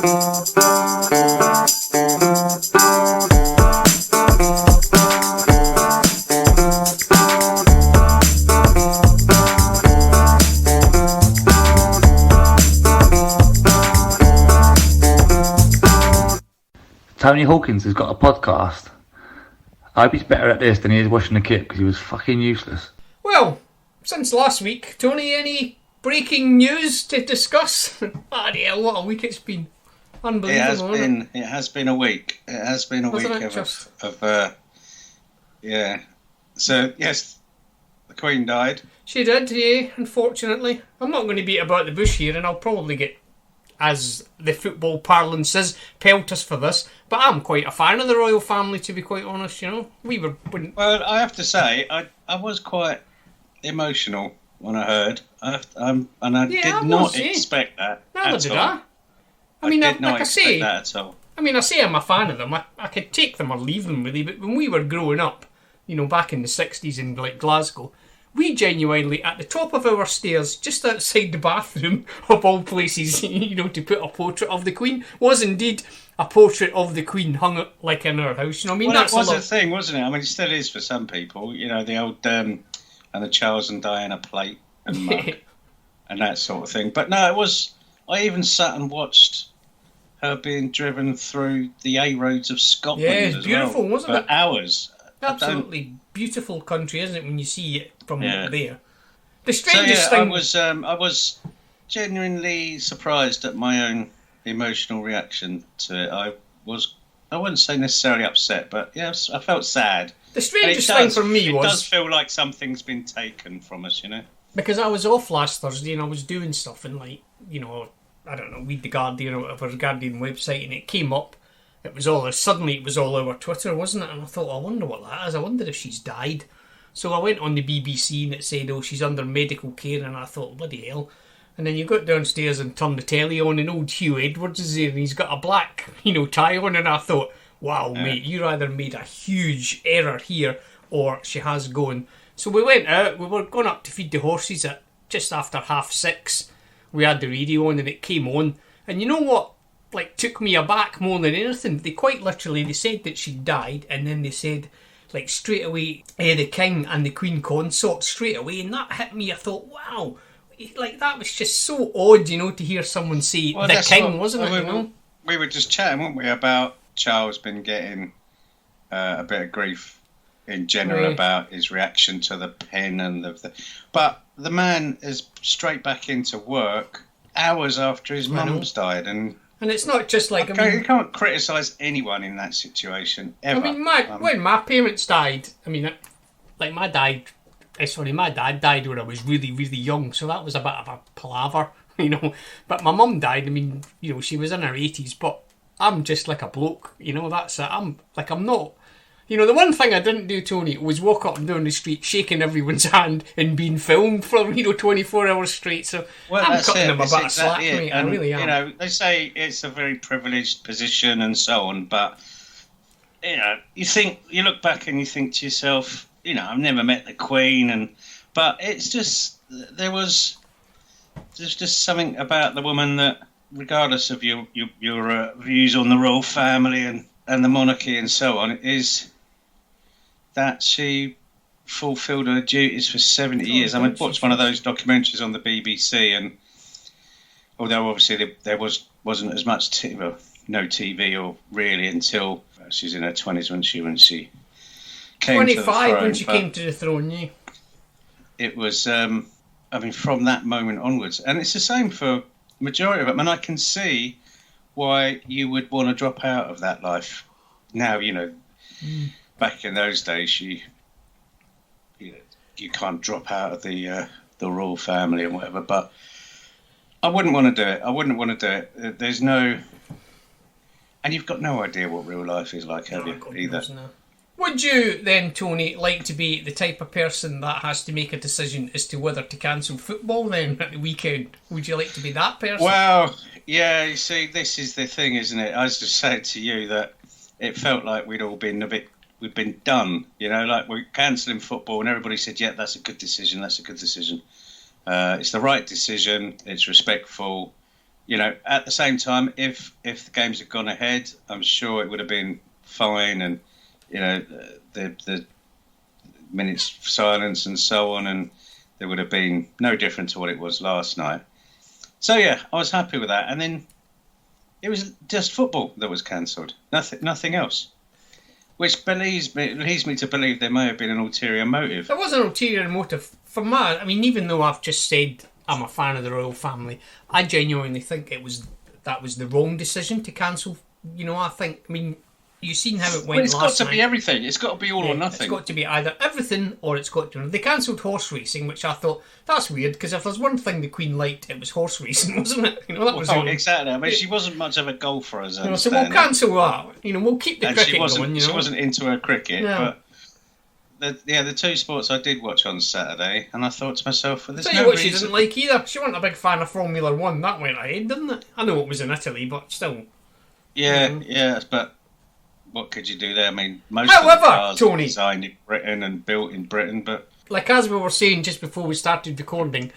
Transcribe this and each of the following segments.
Tony Hawkins has got a podcast. I hope he's better at this than he is washing the kit, because he was fucking useless. Well, since last week, Tony, any breaking news to discuss? Bloody hell, what a week it's been. Unbelievable, It has been a week. It has been a week of yeah. So, yes, the Queen died. She did, yeah, unfortunately. I'm not going to beat about the bush here, and I'll probably get, as the football parlance says, pelt us for this. But I'm quite a fan of the royal family, to be quite honest, you know. Well, I have to say, I was quite emotional when I heard. I did not expect that. Neither did I. I did not expect that at all. I mean, I say I'm a fan of them. I could take them or leave them, really. But when we were growing up, you know, back in the 60s in, like, Glasgow, we genuinely, at the top of our stairs, just outside the bathroom, of all places, you know, to put a portrait of the Queen, was indeed a portrait of the Queen hung up, like, in our house. You know, I mean, well, that's that was a thing, wasn't it? I mean, it still is for some people. You know, the old and the Charles and Diana plate and mug and that sort of thing. But no, it was. I even sat and watched her being driven through the A roads of Scotland. Yeah, it's beautiful, wasn't it? For hours. Absolutely beautiful country, isn't it, when you see it from there? The strangest thing... I was genuinely surprised at my own emotional reaction to it. I wouldn't say necessarily upset, but yes, I felt sad. The strangest thing for me was... It does feel like something's been taken from us, you know? Because I was off last Thursday and I was doing stuff and, like, you know, I don't know, read the Guardian or whatever, the Guardian website, and it came up. Suddenly it was all over Twitter, wasn't it? And I thought, I wonder what that is. I wonder if she's died. So I went on the BBC and it said, oh, she's under medical care, and I thought, bloody hell. And then you got downstairs and turned the telly on, and old Hugh Edwards is there, and he's got a black, you know, tie on, and I thought, wow, mate, you either made a huge error here, or she has gone. So we went out, we were going up to feed the horses at just after 6:30. We had the radio on, and it came on. And you know what? Like, took me aback more than anything. They quite literally, they said that she died, and then they said, like, straight away, the King and the Queen Consort straight away, and that hit me. I thought, wow, like, that was just so odd, you know, to hear someone say the King, wasn't it, you know? We were just chatting, weren't we, about Charles been getting a bit of grief in general about his reaction to the pen and but the man is straight back into work hours after his mum's died, and it's not just like... you can't criticise anyone in that situation, ever. I mean, when my parents died, I mean, like, my dad died when I was really, really young, so that was a bit of a palaver, you know. But my mum died, I mean, you know, she was in her 80s, but I'm just like a bloke, you know, that's it. I'm not... You know, the one thing I didn't do, Tony, was walk up and down the street shaking everyone's hand and being filmed for, 24 hours straight. So I'm cutting them a bit of slack, mate. I really am. You know, they say it's a very privileged position and so on, but, you know, you look back and you think to yourself, you know, I've never met the Queen, but it's just, there's just something about the woman that, regardless of your views on the royal family and the monarchy and so on, is that she fulfilled her duties for 70 years. I mean, I watched one of those documentaries on the BBC, and although obviously there wasn't as much no TV or really until she's in her 20s when she came 25 to the throne. When she came to the throne, yeah. It was, I mean, from that moment onwards, and it's the same for the majority of them. And I can see why you would want to drop out of that life. Now, you know, back in those days, you can't drop out of the royal family and whatever. But I wouldn't want to do it. I wouldn't want to do it. There's no, and you've got no idea what real life is like, have you? Either. Would you then, Tony, like to be the type of person that has to make a decision as to whether to cancel football then at the weekend? Would you like to be that person? Well, yeah, you see, this is the thing, isn't it? I was just saying to you that it felt like we'd been done, you know, like we're cancelling football, and everybody said, yeah, that's a good decision, it's the right decision, it's respectful, at the same time, if the games had gone ahead, I'm sure it would have been fine, and the minutes of silence and so on, and there would have been no different to what it was last night. So yeah, I was happy with that, and then it was just football that was cancelled, nothing else, which leads me to believe there may have been an ulterior motive. There was an ulterior motive for me. I mean, even though I've just said I'm a fan of the royal family, I genuinely think that was the wrong decision to cancel. I mean, you've seen how it went last night. It's got to be everything. It's got to be all or nothing. It's got to be either everything or it's got to... They cancelled horse racing, which I thought, that's weird, because if there's one thing the Queen liked, it was horse racing, wasn't it? That was exactly. I mean, she wasn't much of a golfer, as I understand. So we'll cancel that. We'll keep the cricket going. She wasn't into her cricket, but... the two sports I did watch on Saturday, and I thought to myself, well, there's Tell you what she didn't like either. She wasn't a big fan of Formula 1. That went ahead, didn't it? I know it was in Italy, but still. Yeah, but what could you do there? I mean, most of the cars are designed in Britain and built in Britain, but... Like as we were saying just before we started recording,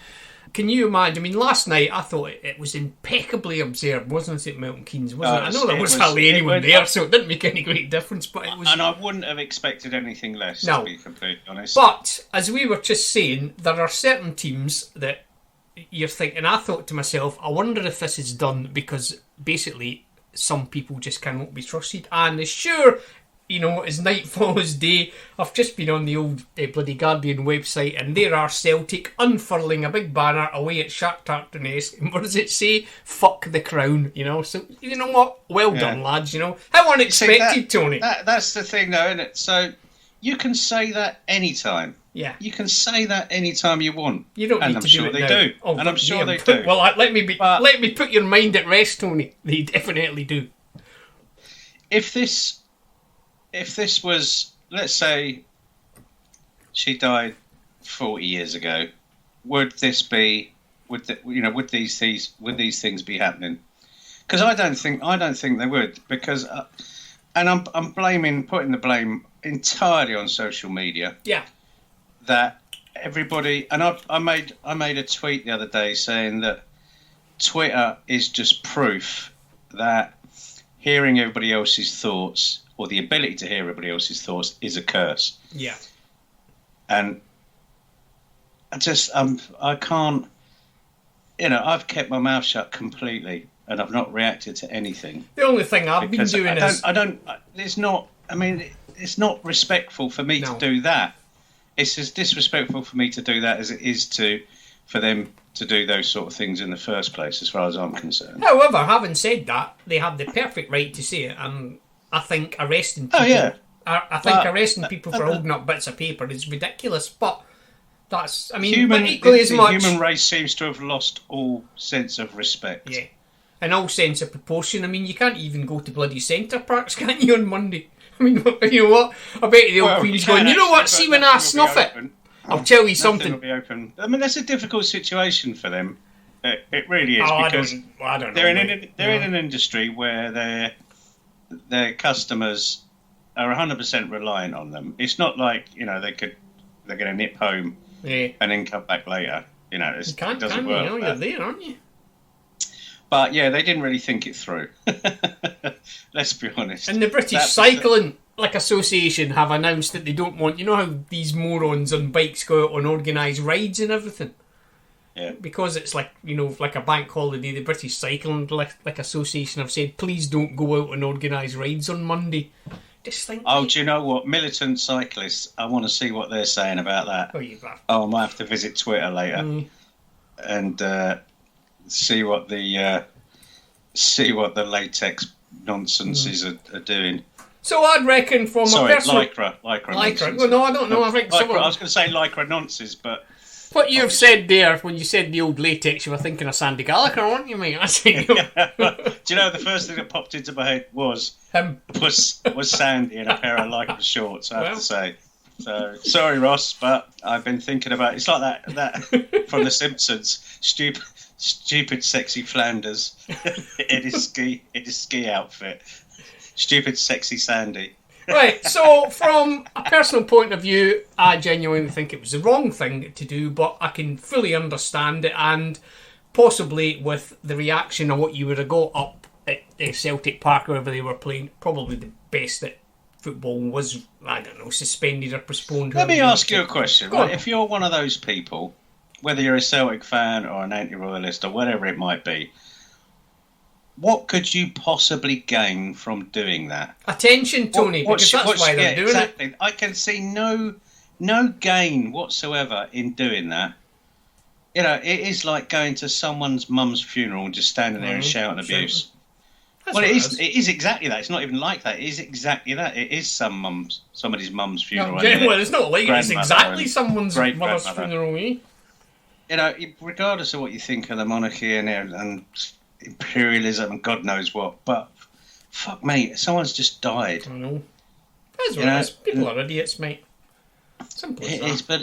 can you imagine? I mean, last night I thought it was impeccably observed, wasn't it, Milton Keynes? Wasn't it? I know there was hardly anyone there, so it didn't make any great difference, but it was... And I wouldn't have expected anything less, to be completely honest. But, as we were just saying, there are certain teams that you're thinking... I thought to myself, I wonder if this is done because, basically, some people just cannot be trusted. And as sure... as night follows day, I've just been on the old bloody Guardian website, and there are Celtic unfurling a big banner away at Shakhtar. And what does it say? Fuck the crown, So, you know what? Well done, lads, How unexpected, Tony. That's the thing, though, isn't it? So, you can say that anytime. Yeah. You can say that anytime you want. You don't need to do it now. Do. Oh, and I'm sure they do. Well, let me put your mind at rest, Tony. They definitely do. If this was, let's say, she died 40 years ago, would these things be happening? Because I don't think they would. Because, and I'm putting the blame entirely on social media. Yeah. That everybody, and I made a tweet the other day saying that Twitter is just proof that hearing everybody else's thoughts, or the ability to hear everybody else's thoughts, is a curse. Yeah. And I can't, I've kept my mouth shut completely, and I've not reacted to anything. The only thing I've been doing it's not respectful for me to do that. It's as disrespectful for me to do that as it is for them to do those sort of things in the first place, as far as I'm concerned. However, having said that, they have the perfect right to say it, and I think arresting people... arresting people for holding up bits of paper is ridiculous, but that's... I mean, but equally as much... The human race seems to have lost all sense of respect. Yeah. And all sense of proportion. I mean, you can't even go to bloody Centre Parks, can you, on Monday? I mean, you know what? I bet the old Queen's going, you know what, see when I snuff it, I'll tell you something. Will be open. I mean, that's a difficult situation for them. It really is, because I don't know. They're in an industry where their customers are 100% reliant on them. It's not like, they're going to nip home and then come back later. It doesn't work. You're there, aren't you? But yeah, they didn't really think it through. Let's be honest. And the British Cycling Association have announced that they don't want... You know how these morons on bikes go out on organised rides and everything? Yeah. Because it's like a bank holiday, the British Cycling Association have said, please don't go out on organised rides on Monday. Just think... Oh, do you know what? Militant cyclists, I want to see what they're saying about that. I might have to visit Twitter later and see what the latex nonsenses are doing. So I'd reckon from a personal... Lycra. Well, no, I don't know. I think I was going to say Lycra nonsense, but... What you've said there, when you said the old latex, you were thinking of Sandy Gallagher, weren't you, mate? Do you know, the first thing that popped into my head was Sandy in a pair of Lycra shorts, I have to say. So, sorry, Ross, but I've been thinking about... It's like that from The Simpsons. Stupid sexy Flanders in his ski outfit. Stupid sexy Sandy. Right, so from a personal point of view, I genuinely think it was the wrong thing to do, but I can fully understand it, and possibly with the reaction of what you would have got up at Celtic Park, wherever they were playing, probably the best that football was, I don't know, suspended or postponed. Let me ask you a question. Right? If you're one of those people, whether you're a Celtic fan or an anti-royalist or whatever it might be, what could you possibly gain from doing that? Attention, Tony, because that's why they're doing it. I can see no gain whatsoever in doing that. You know, it is like going to someone's mum's funeral and just standing there and shouting abuse. Well, it is exactly that. It's not even like that. It is exactly that. It is somebody's mum's funeral. No, well, it's not like it's exactly someone's mother's funeral. You know, regardless of what you think of the monarchy and imperialism and God knows what, but fuck, mate, someone's just died. I know. That's what it is. People are idiots, mate. Simple as that. It is, but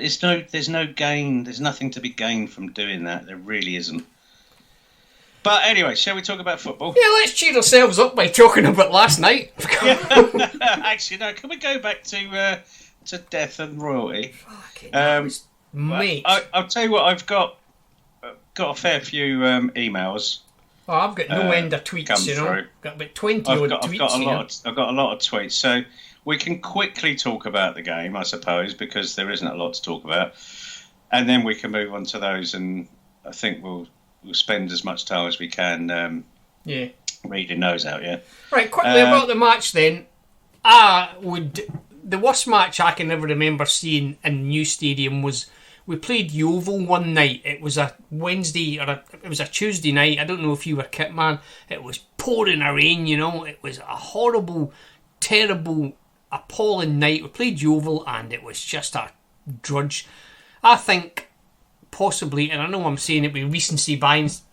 there's no gain. There's nothing to be gained from doing that. There really isn't. But anyway, shall we talk about football? Yeah, let's cheer ourselves up by talking about last night. Actually, no. Can we go back to death and royalty? Mate, I'll tell you what. I've got a fair few emails. Oh, I've got no end of tweets. You know, through. Got about 20 odd tweets. I've got a lot of tweets. So we can quickly talk about the game, I suppose, because there isn't a lot to talk about, and then we can move on to those. And I think we'll spend as much time as we can reading those out, Right, quickly about the match then. The worst match I can ever remember seeing in New Stadium was we played Yeovil one night. It was a Wednesday it was a Tuesday night. I don't know if you were kit man. It was pouring a rain, you know. It was a horrible, terrible, appalling night. We played Yeovil and it was just a drudge. I think possibly, and I know I'm saying it with recency bias,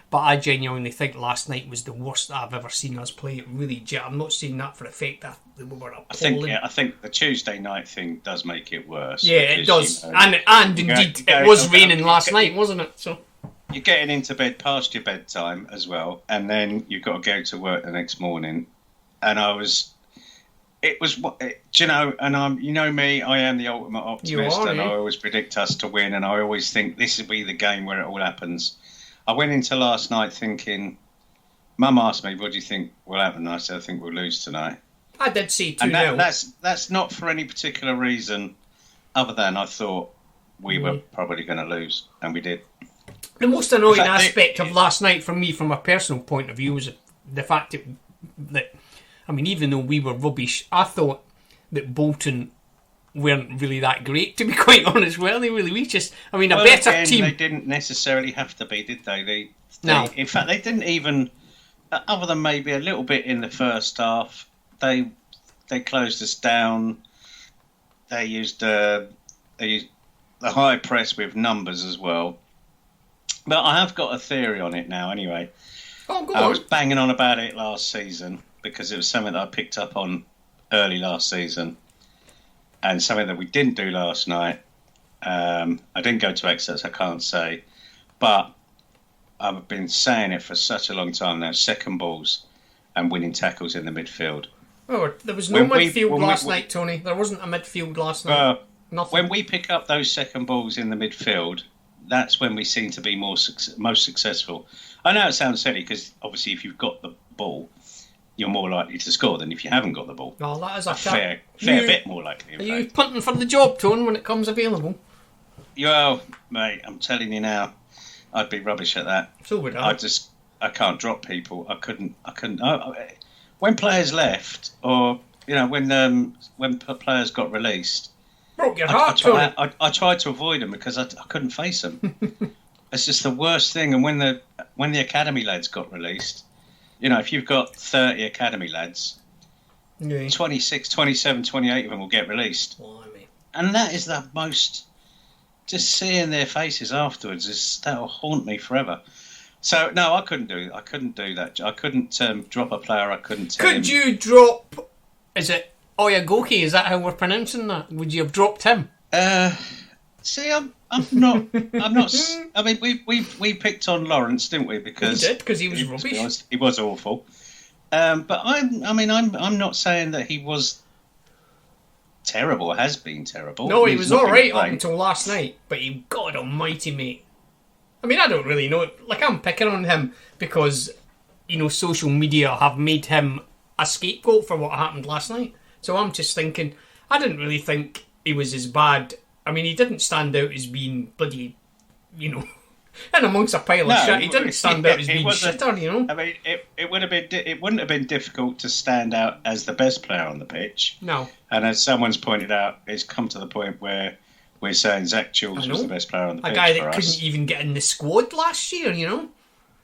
but I genuinely think last night was the worst I've ever seen us play. It really, I'm not saying that for effect. We were appalling. I think the Tuesday night thing does make it worse. Yeah, it does. You know, and indeed, it was raining last night, wasn't it? So you're getting into bed past your bedtime as well, and then you've got to go to work the next morning. And you know, and you know me, I am the ultimate optimist, and I always predict us to win, and I always think this will be the game where it all happens. I went into last night thinking, Mum asked me, what do you think will happen? I said, I think we'll lose tonight. I did see 2-0. That's not for any particular reason other than I thought we were probably going to lose, and we did. The most annoying aspect of last night for me, from a personal point of view, was the fact that I mean, even though we were rubbish, I thought that Bolton weren't really that great, to be quite honest. Were they really? A better team. They didn't necessarily have to be, did they? No. In fact, they didn't even, other than maybe a little bit in the first half, they closed us down. They used the high press with numbers as well. But I have got a theory on it now anyway. Oh, go on. I was banging on about it last season because it was something that I picked up on early last season and something that we didn't do last night. I didn't go to Exeter, so I can't say. But I've been saying it for such a long time now, second balls and winning tackles in the midfield. Oh, there was no midfield last night, Tony. There wasn't a midfield last night. Nothing. When we pick up those second balls in the midfield, that's when we seem to be most successful. I know it sounds silly because obviously if you've got the ball, you're more likely to score than if you haven't got the ball. No, that is a fair bit more likely. Are you punting for the job, Tone, when it comes available? Well, mate, I'm telling you now, I'd be rubbish at that. So would I. I can't drop people. I couldn't. When players left, or when players got released, broke your heart, Tony. I tried to avoid them because I couldn't face them. It's just the worst thing. And when the academy lads got released, if you've got 30 academy lads, 26, 27, 28 of them will get released. Blimey. And that is the most. Just seeing their faces afterwards that'll haunt me forever. So no, I couldn't do that. I couldn't drop a player. I couldn't. Could you drop? Is it Oyagoki? Is that how we're pronouncing that? Would you have dropped him? See, I'm not. I'm not. I mean, we picked on Lawrence, didn't we? Because he was rubbish. He was awful. But I'm not saying that he was terrible, has been terrible. No, he He's was not been alright up great. until last night, but he, God almighty, mate. I mean, I don't really know. Like, I'm picking on him because, you know, social media have made him a scapegoat for what happened last night. So I'm just thinking, I didn't really think he was as bad. I mean, he didn't stand out as being bloody, you know, and amongst a pile of shit. He didn't stand out as being shitter, you know. I mean, it would have been it wouldn't have been difficult to stand out as the best player on the pitch. No. And as someone's pointed out, it's come to the point where we're saying Zach Jules was the best player on the pitch. A guy for that us. couldn't even get in the squad last year, you know.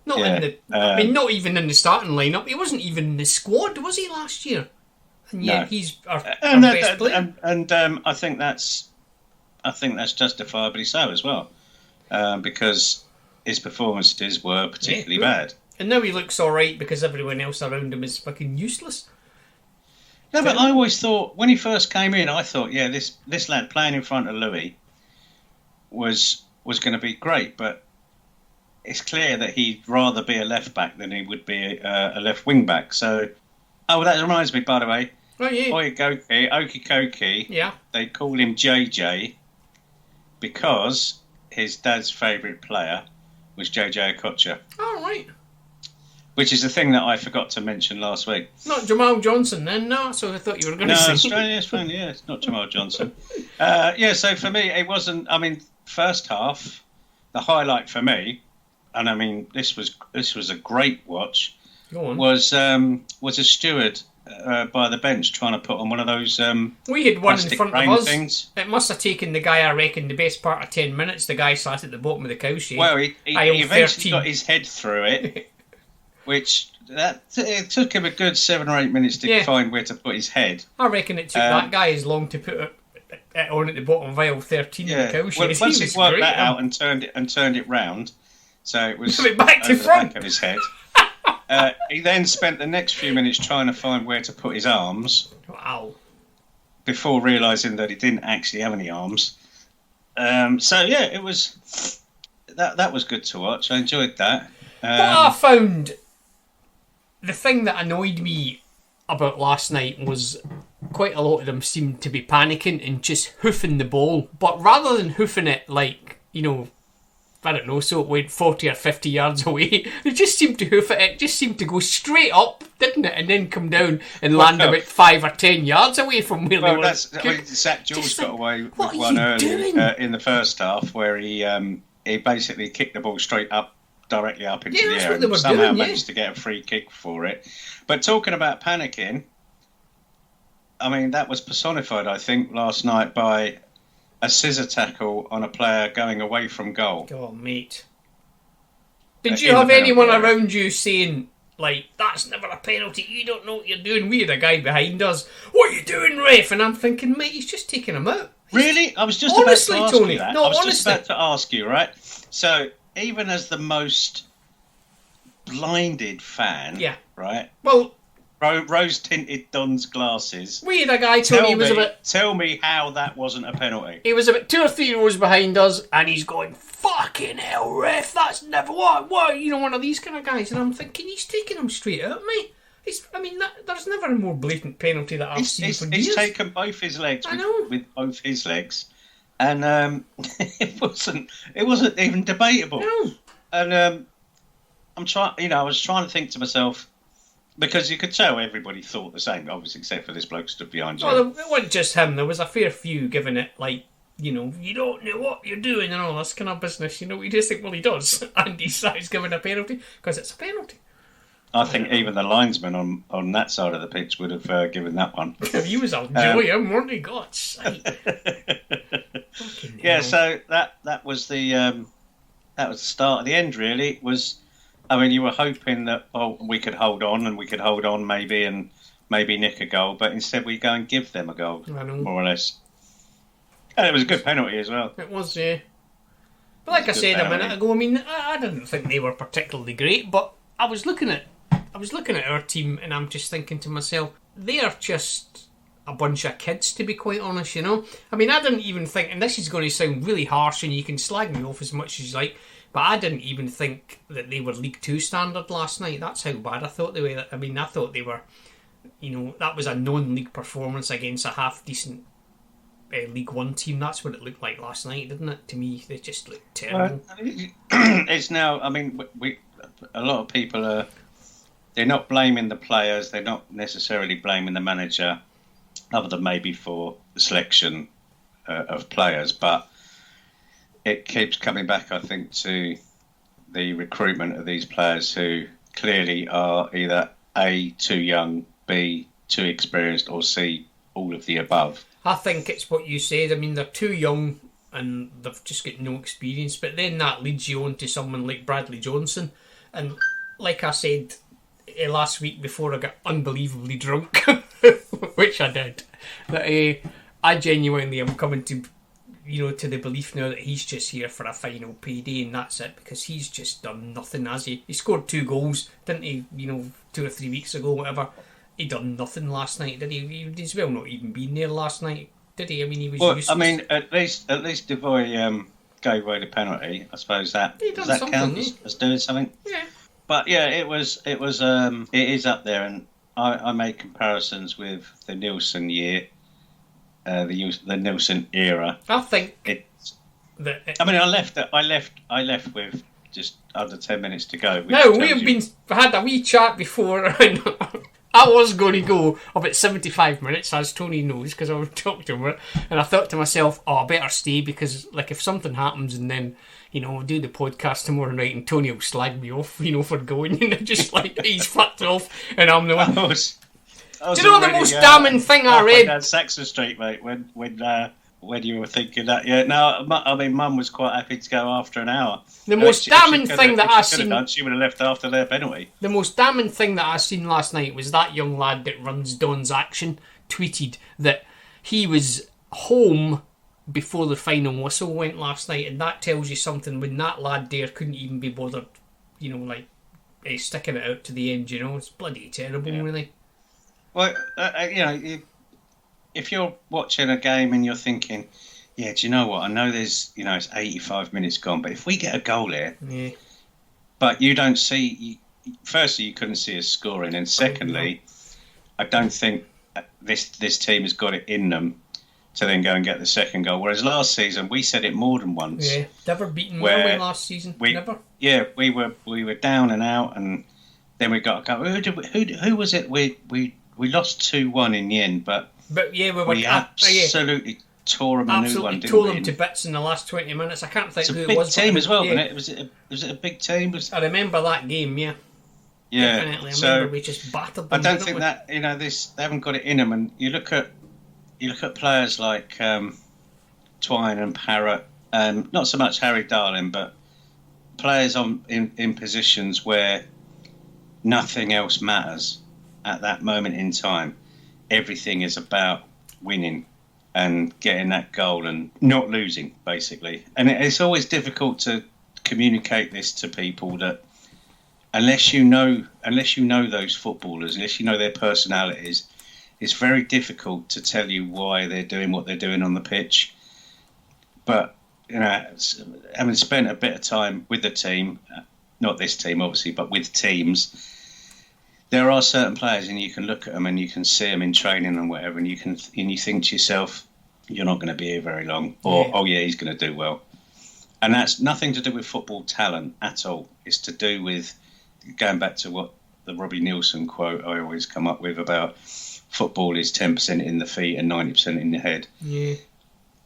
Not Yeah, in the. I mean, not even in the starting lineup. He wasn't even in the squad, was he, last year? And yet he's our best player. And I think that's justifiably so as well, because his performances were particularly bad. And now he looks all right because everyone else around him is fucking useless. No, but I always thought when he first came in, I thought, yeah, this lad playing in front of Louis was going to be great, but it's clear that he'd rather be a left back than he would be a left wing back. So, that reminds me, by the way. Oh yeah. Okie Koki. Yeah. They call him JJ because his dad's favourite player was JJ Okocha. All right. Which is the thing that I forgot to mention last week. Not Jamal Johnson then, no? So I thought you were going to say... No, it's fine, yeah, it's not Jamal Johnson. So for me, it wasn't... I mean, first half, the highlight for me, and I mean, this was a great watch, was a steward by the bench trying to put on one of those we had one in front of us. Things. It must have taken the guy, I reckon, the best part of 10 minutes. The guy sat at the bottom of the cow shed. Well, he eventually got his head through it. Which it took him a good 7 or 8 minutes to find where to put his head. I reckon it took that guy as long to put it on at the bottom of aisle 13 in the cow shed. Well, once he'd worked that out and turned it round, so it was back to front. The back of his head. He then spent the next few minutes trying to find where to put his arms. Wow! Before realising that he didn't actually have any arms. It was that was good to watch. I enjoyed that. But I found the thing that annoyed me about last night was quite a lot of them seemed to be panicking and just hoofing the ball. But rather than hoofing it like, you know, I don't know, so it went 40 or 50 yards away, they just seemed to hoof it. It just seemed to go straight up, didn't it? And then come down and land about 5 or 10 yards away from where they were. Zach Jules got away with one early in the first half where he basically kicked the ball straight up, directly up into the air, and somehow managed to get a free kick for it. But talking about panicking, I mean, that was personified, I think, last night by a scissor tackle on a player going away from goal. Oh, mate. Did you have anyone around you saying, like, that's never a penalty, you don't know what you're doing? We had a guy behind us, what are you doing, ref? And I'm thinking, mate, he's just taking him out. Really? I was just about to ask you that. No, I was just about to ask you, right? So, even as the most blinded fan, right? Well, rose-tinted Don's glasses. We had a guy tell me how that wasn't a penalty. He was about 2 or 3 rows behind us, and he's going, fucking hell, ref, that's never... What? You know, one of these kind of guys. And I'm thinking, he's taking him straight out, mate. There's never a more blatant penalty that I've seen for years. He's taken both his legs with both his legs. And it wasn't even debatable. No. And I was trying to think to myself, because you could tell everybody thought the same, obviously, except for this bloke stood behind you. Well, it wasn't just him. There was a fair few giving it, like, you know, you don't know what you're doing and all this kind of business. You know, you just think, well, he does. And he starts giving a penalty because it's a penalty. I think even the linesman on that side of the pitch would have given that one. He was a joy, weren't he? God's sake. So that was the start of the end. Really, you were hoping that we could hold on maybe and maybe nick a goal, but instead we go and give them a goal, more or less. And it was a good penalty as well. It was, yeah. But like I said a minute ago, I mean, I didn't think they were particularly great, but I was looking at our team and I'm just thinking to myself, they are just a bunch of kids, to be quite honest, you know? I mean, I didn't even think, and this is going to sound really harsh and you can slag me off as much as you like, but I didn't even think that they were League 2 standard last night. That's how bad I thought they were. I mean, I thought they were, you know, that was a non-league performance against a half-decent League One team. That's what it looked like last night, didn't it? To me, they just looked terrible. It's now. I mean, a lot of people are. They're not blaming the players. They're not necessarily blaming the manager, other than maybe for the selection of players. But it keeps coming back, I think, to the recruitment of these players who clearly are either A, too young, B, too experienced, or C, all of the above. I think it's what you said. I mean, they're too young and they've just got no experience. But then that leads you on to someone like Bradley Johnson. And like I said last week before I got unbelievably drunk, which I did, that I genuinely am coming to, to the belief now that he's just here for a final payday and that's it, because he's just done nothing, has he? He scored 2 goals, didn't he, 2 or 3 weeks ago, whatever. He done nothing last night, did he? He's well not even been there last night, did he? I mean, he was useless. I mean, at least Devoy gave away the penalty. I suppose that does that count as doing something? Yeah. But yeah, it is up there, and I made comparisons with the Nielsen year, the Nielsen era. I think I mean, I left with just under 10 minutes to go. No, we have had a wee chat before, and I was going to go about 75 minutes, as Tony knows, because I would talk to him, and I thought to myself, I better stay, because like if something happens and then I'll do the podcast tomorrow night and Tony will slag me off, for going, and just like he's fucked off and I'm the one. Do you know the most damning thing I read? Down Saxon Street, mate, when you were thinking that. Yeah, no, I mean, Mum was quite happy to go after an hour. The most damning thing that I seen. She would have left after their penalty. The most damning thing that I seen last night was that young lad that runs Don's Action tweeted that he was home before the final whistle went last night, and that tells you something when that lad there couldn't even be bothered, sticking it out to the end. It's bloody terrible, really. Well, if you're watching a game and you're thinking, do you know what? I know there's, it's 85 minutes gone, but if we get a goal here, but you don't see. Firstly, you couldn't see us scoring, and secondly, I don't think this team has got it in them to then go and get the second goal. Whereas last season, we said it more than once. Yeah, never beaten Norway last season. Never. Yeah, we were down and out, and then we got a goal. Who was it? We lost 2-1 in the end, but yeah, we absolutely tore them a new one. Didn't tore them to bits in the last 20 minutes. I can't think who it was. It's a big team as well, wasn't it? Was it a big team? I remember that game. Yeah. Yeah. Definitely. I remember we just battered them. I don't think that they haven't got it in them, and you look at players like Twine and Parrott, not so much Harry Darling, but players in positions where nothing else matters at that moment in time. Everything is about winning and getting that goal and not losing, basically. And it's always difficult to communicate this to people that unless you know those footballers, unless you know their personalities, it's very difficult to tell you why they're doing what they're doing on the pitch. But, having spent a bit of time with the team, not this team obviously, but with teams, there are certain players and you can look at them and you can see them in training and whatever, and you think to yourself, you're not going to be here very long, or he's going to do well. And that's nothing to do with football talent at all. It's to do with going back to what the Robbie Nielsen quote I always come up with about football is 10% in the feet and 90% in the head. Yeah.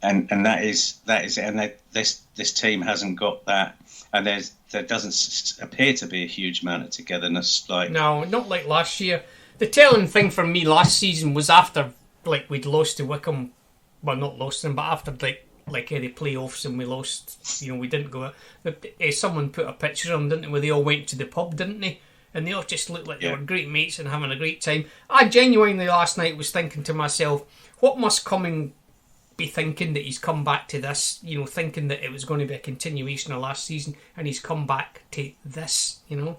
And that is it. And this team hasn't got that. And there doesn't appear to be a huge amount of togetherness. No, not like last year. The telling thing for me last season was after we'd lost to Wickham. Well, not lost them, but after the playoffs and we lost. We didn't go. Someone put a picture of them, didn't they? Where they all went to the pub, didn't they? And they all just looked like they were great mates and having a great time. I genuinely last night was thinking to myself, what must Cumming be thinking that he's come back to this, thinking that it was going to be a continuation of last season, and he's come back to this, Well,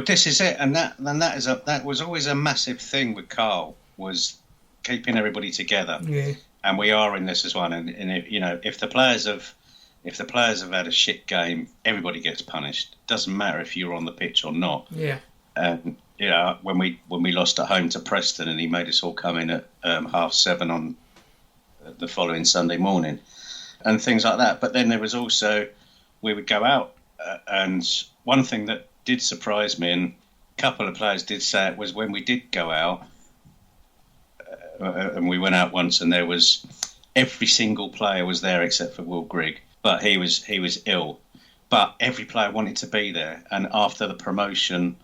this is it, and that was always a massive thing with Carl, was keeping everybody together. Yeah. And we are in this as well. And if the players have had a shit game, everybody gets punished. It doesn't matter if you're on the pitch or not. Yeah. And when we lost at home to Preston, and he made us all come in at 7:30 the following Sunday morning, and things like that. But then there was also, we would go out, and one thing that did surprise me, and a couple of players did say it, was when we did go out, and we went out once, and there was every single player was there except for Will Grigg, but he was ill. But every player wanted to be there, and after the promotion,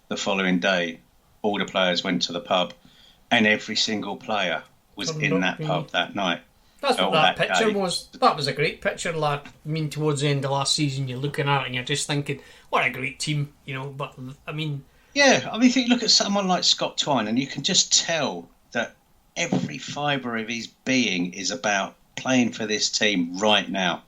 the following day, all the players went to the pub, and every single player was in that pub that night. That's what that picture was. That was a great picture, lad. I mean, towards the end of last season, you're looking at it and you're just thinking, what a great team, you know. But, I mean... Yeah, I mean, if you look at someone like Scott Twine, and you can just tell that every fibre of his being is about playing for this team right now.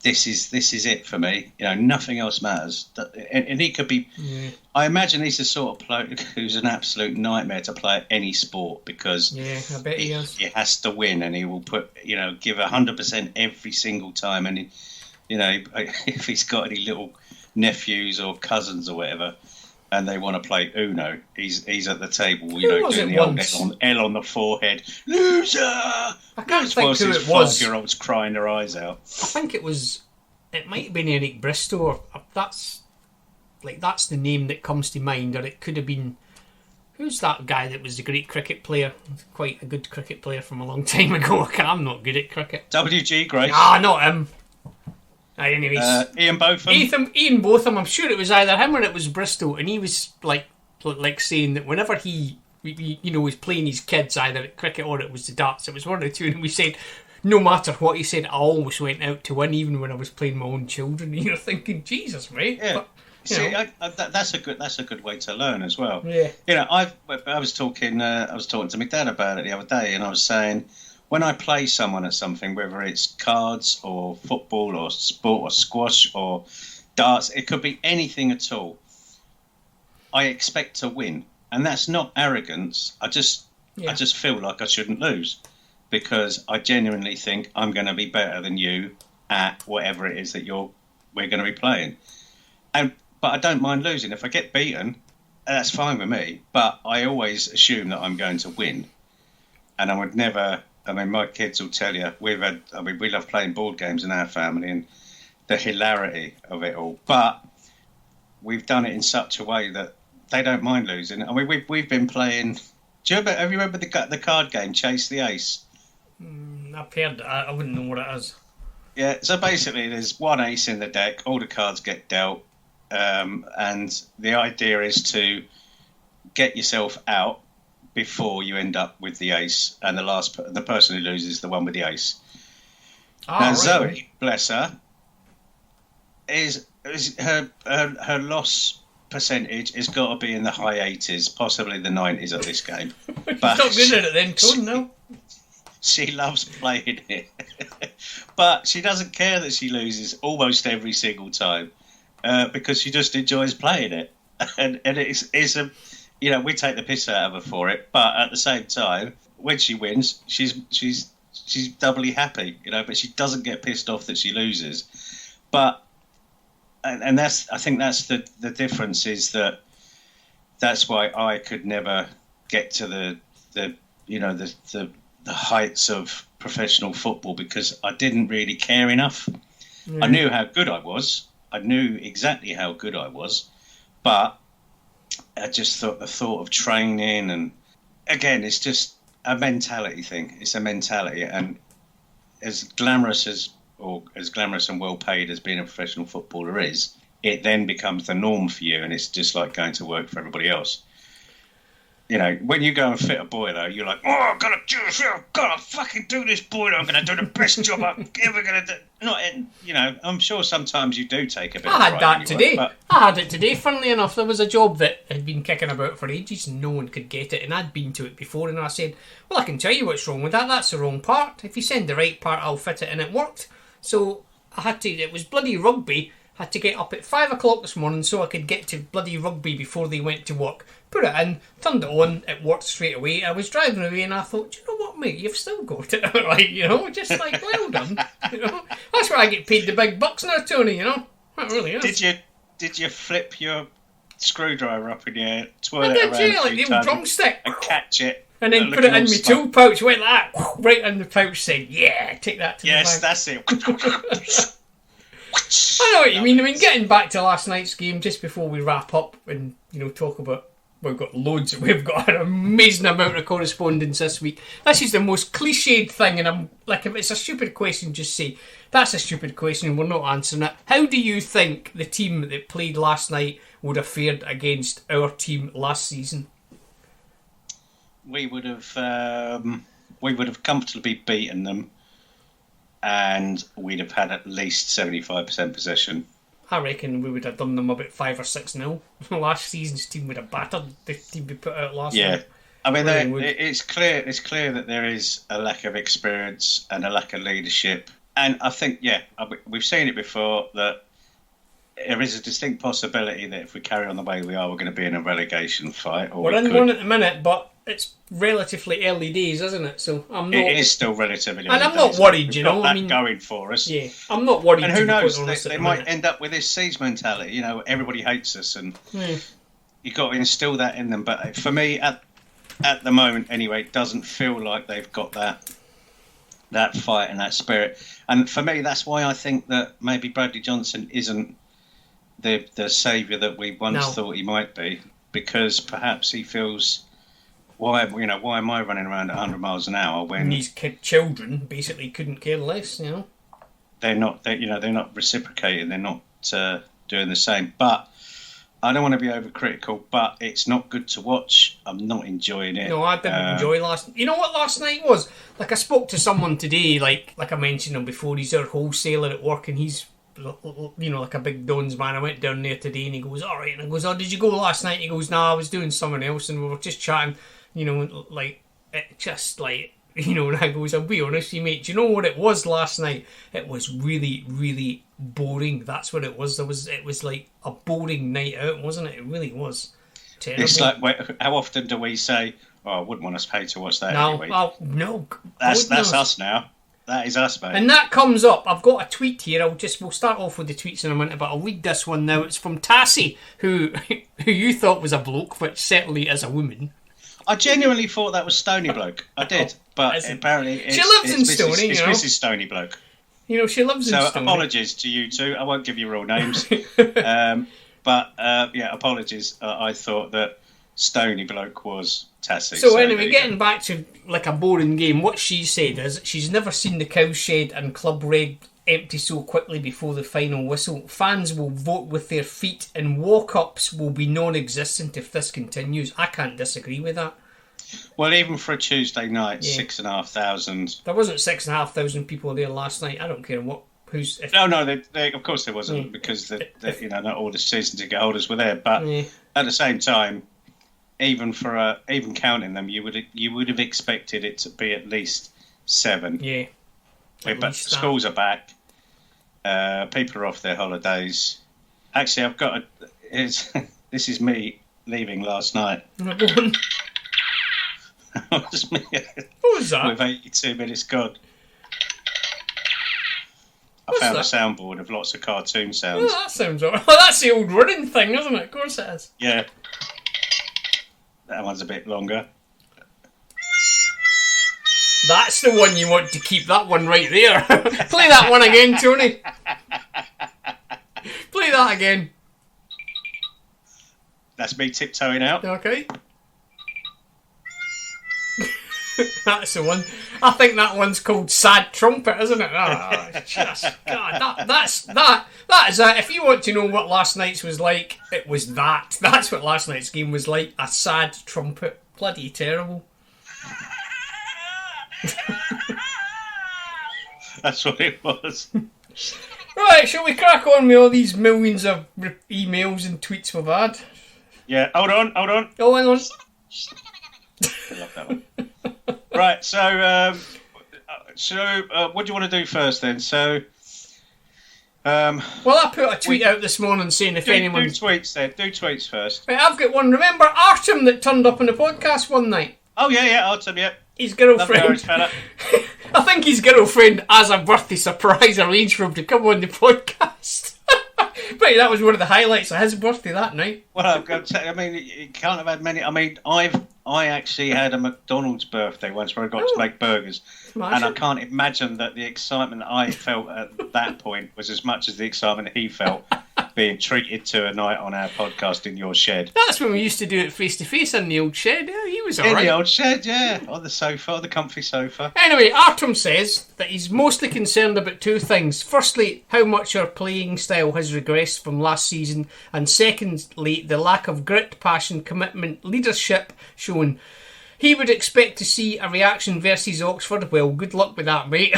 This is it for me. You know, nothing else matters. And he could be... Yeah. I imagine he's the sort of bloke who's an absolute nightmare to play at any sport, because yeah, I bet he is. He has to win, and he will give 100% every single time. And if he's got any little nephews or cousins or whatever, and they want to play Uno, he's at the table, doing the old L on the forehead. Loser! I can't think who it was. 5-year-olds crying their eyes out. I think it might have been Eric Bristow. That's the name that comes to mind, or it could have been... Who's that guy that was a great cricket player? Quite a good cricket player from a long time ago. I'm not good at cricket. W.G. Grace. Ah, not him. Anyways, Ian Botham. Ian Botham. I'm sure it was either him or it was Bristol, and he was like saying that whenever he was playing his kids either at cricket or it was the darts, it was one of the two, and we said no matter what he said, I always went out to win, even when I was playing my own children. And you're thinking, Jesus, mate. Yeah. But, that's a good way to learn as well. Yeah. I was talking to my dad about it the other day, and I was saying, when I play someone at something, whether it's cards or football or sport or squash or darts, it could be anything at all, I expect to win. And that's not arrogance. I just feel like I shouldn't lose, because I genuinely think I'm going to be better than you at whatever it is that we're going to be playing. But I don't mind losing. If I get beaten, that's fine with me. But I always assume that I'm going to win. And I would never... I mean, my kids will tell you, we love playing board games in our family and the hilarity of it all. But we've done it in such a way that they don't mind losing. I mean, we've been playing... Have you remember the card game, Chase the Ace? I've heard that. I wouldn't know what it is. Yeah, so basically there's one ace in the deck, all the cards get dealt, and the idea is to get yourself out before you end up with the ace, and the person who loses is the one with the ace. Now, right. Zoe, bless her, is her loss percentage has got to be in the high 80s, possibly the 90s at this game. But not good at it then, Tone, no? She loves playing it. But she doesn't care that she loses almost every single time, because she just enjoys playing it. And it's a... we take the piss out of her for it, but at the same time, when she wins, she's doubly happy, but she doesn't get pissed off that she loses. But and I think that's the difference, is that's why I could never get to the heights of professional football, because I didn't really care enough. Yeah. I knew how good I was. I knew exactly how good I was, but I just thought the thought of training, and again, it's just a mentality thing. It's a mentality, and as glamorous and well paid as being a professional footballer is, it then becomes the norm for you, and it's just like going to work for everybody else. When you go and fit a boiler, you're like, I've got to do this, I've got to fucking do this boiler, I'm going to do the best job I'm ever going to do. I'm sure sometimes you do take a bit of pride. I had that today. I had it today, funnily enough. There was a job that had been kicking about for ages and no one could get it, and I'd been to it before, and I said, well, I can tell you what's wrong with that. That's the wrong part. If you send the right part, I'll fit it, and it worked. So it was bloody rugby. I had to get up at 5 o'clock this morning so I could get to bloody rugby before they went to work. Put it in, turned it on, it worked straight away. I was driving away and I thought, do you know what, mate, you've still got it. Well done. That's where I get paid the big bucks now, Tony, That really is. Did you flip your screwdriver up in your toilet around like the old drumstick and catch it? And then put it in my tool pouch, went like that, right in the pouch, said, yeah, take that to the bank. Yes, that's it. I know what you mean. I mean, getting back to last night's game, just before we wrap up and, talk about, we've got loads, we've got an amazing amount of correspondence this week. This is the most cliched thing, and I'm like, if it's a stupid question, just say, that's a stupid question, we're not answering it. How do you think the team that played last night would have fared against our team last season? We would have comfortably beaten them, and we'd have had at least 75% possession. I reckon we would have done them about 5 or 6-0. Last season's team would have battered the team we put out last night. I mean, it's clear that there is a lack of experience and a lack of leadership. And I think, we've seen it before, that there is a distinct possibility that if we carry on the way we are, we're going to be in a relegation fight. Or we're in one at the minute, but it's relatively early days, isn't it? So I'm not. It is still relatively early and I'm not worried. We've got that going for us. Yeah, I'm not worried. And who knows? They might end up with this siege mentality. Everybody hates us, and you've got to instill that in them. But for me, at the moment, anyway, it doesn't feel like they've got that fight and that spirit. And for me, that's why I think that maybe Bradley Johnson isn't the saviour that we once thought he might be, because perhaps he feels, why am I running around at 100 miles an hour when these children basically couldn't care less, They're not reciprocating, they're not doing the same. But I don't want to be overcritical, but it's not good to watch. I'm not enjoying it. No, I didn't enjoy last. You know what last night was? Like, I spoke to someone today, like I mentioned him before. He's our wholesaler at work, and he's like a big Dons man. I went down there today, and he goes, "All right," and I goes, "Oh, did you go last night?" And he goes, "No, I was doing something else, and we were just chatting." Like it just like. And I goes, I'll be honest with you, mate, do you know what it was last night? It was really, really boring. That's what it was. It was like a boring night out, wasn't it? It really was. Terrible. It's like, how often do we say, "Oh, I wouldn't want us paid to watch that anyway"? No. That's us now. That is us, mate. And that comes up. I've got a tweet here. We'll start off with the tweets in a minute, but I'll read this one now. It's from Tassie, who you thought was a bloke, but certainly is a woman. I genuinely thought that was Stony Bloke. I did, but apparently she lives in Stony. It's Mrs. Stony Bloke. She lives in Stony. So apologies to you two. I won't give you real names. But apologies. I thought that Stony Bloke was Tassie. So anyway, getting back to like a boring game, what she said is she's never seen the cowshed and club reg empty so quickly before the final whistle. Fans will vote with their feet and walk-ups will be non-existent if this continues. I can't disagree with that. Well, even for a Tuesday night, 6,500. There wasn't 6,500 people there last night. I don't care of course there wasn't, because not all the season ticket holders were there. But at the same time, even counting them, you would have expected it to be at least 7. Yeah. But schools are back. People are off their holidays. Actually, I've got this is me leaving last night. What was that? With 82 minutes gone. I found a soundboard of lots of cartoon sounds. Oh, that sounds alright. Well, that's the old running thing, isn't it? Of course it is. Yeah. That one's a bit longer. That's the one you want to keep, that one right there. Play that one again, Tony. Play that again. That's me tiptoeing out. Okay. That's the one. I think that one's called Sad Trumpet, isn't it? Oh, God, that is it. If you want to know what last night's was like, it was that. That's what last night's game was like. A sad trumpet. Bloody terrible. That's what it was. Right, shall we crack on with all these millions of emails and tweets we've had? Yeah, hold on. Oh, hang on. I love that one. Right, so what do you want to do first then? So, well, I put a tweet out this morning saying if anyone... Do tweets then. Do tweets first. Right, I've got one. Remember Artem that turned up on the podcast one night? Oh, yeah, Artem, yeah. His girlfriend... I think his girlfriend, as a birthday surprise, arranged for him to come on the podcast. But that was one of the highlights of his birthday that night. Well, I mean, you can't have had many. I mean, I actually had a McDonald's birthday once where I got to make burgers, and I can't imagine that the excitement that I felt at that point was as much as the excitement he felt being treated to a night on our podcast in your shed. That's when we used to do it face to face in the old shed. Yeah, he was all right. In the old shed, yeah, on the sofa, the comfy sofa. Anyway, Artem says that he's mostly concerned about two things. Firstly, how much our playing style has regressed from last season, and secondly, the lack of grit, passion, commitment, leadership shown. He would expect to see a reaction versus Oxford. Well, good luck with that, mate.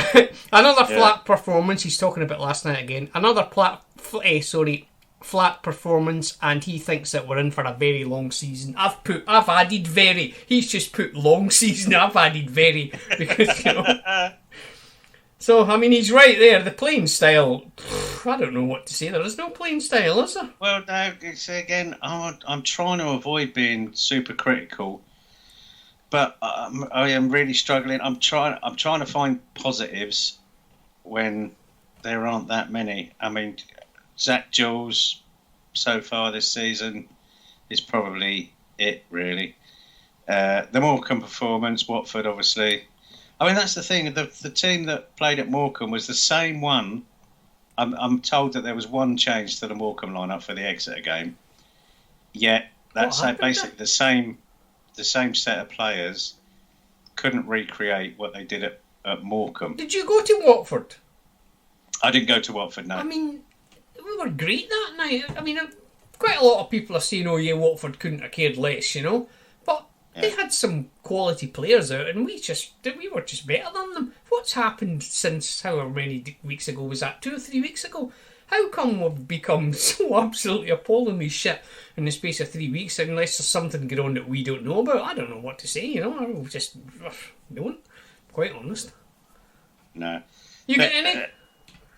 Another flat performance. He's talking about last night again. Another flat performance, and he thinks that we're in for a very long season. I've added very. He's just put long season. I've added very because So I mean, he's right there. The playing style. I don't know what to say. There is no playing style, is there? Well, no. It's, again, I'm trying to avoid being super critical. But I am really struggling. I'm trying to find positives when there aren't that many. I mean, Zach Jules so far this season is probably it, really. The Morecambe performance, Watford, obviously. I mean, that's the thing. The team that played at Morecambe was the same one. I'm told that there was one change to the Morecambe lineup for the Exeter game. Yet that's basically the same set of players couldn't recreate what they did at Morecambe. Did you go to Watford? I didn't go to Watford, no. I mean, we were great that night. I mean, quite a lot of people are saying, oh yeah, Watford couldn't have cared less, you know. But they had some quality players out, and we were just better than them. What's happened since however many weeks ago was that? 2 or 3 weeks ago? How come we've become so absolutely appallingly shit in the space of 3 weeks, unless there's something going on that we don't know about? I don't know what to say, you know. I just don't, quite honest. No. You get any?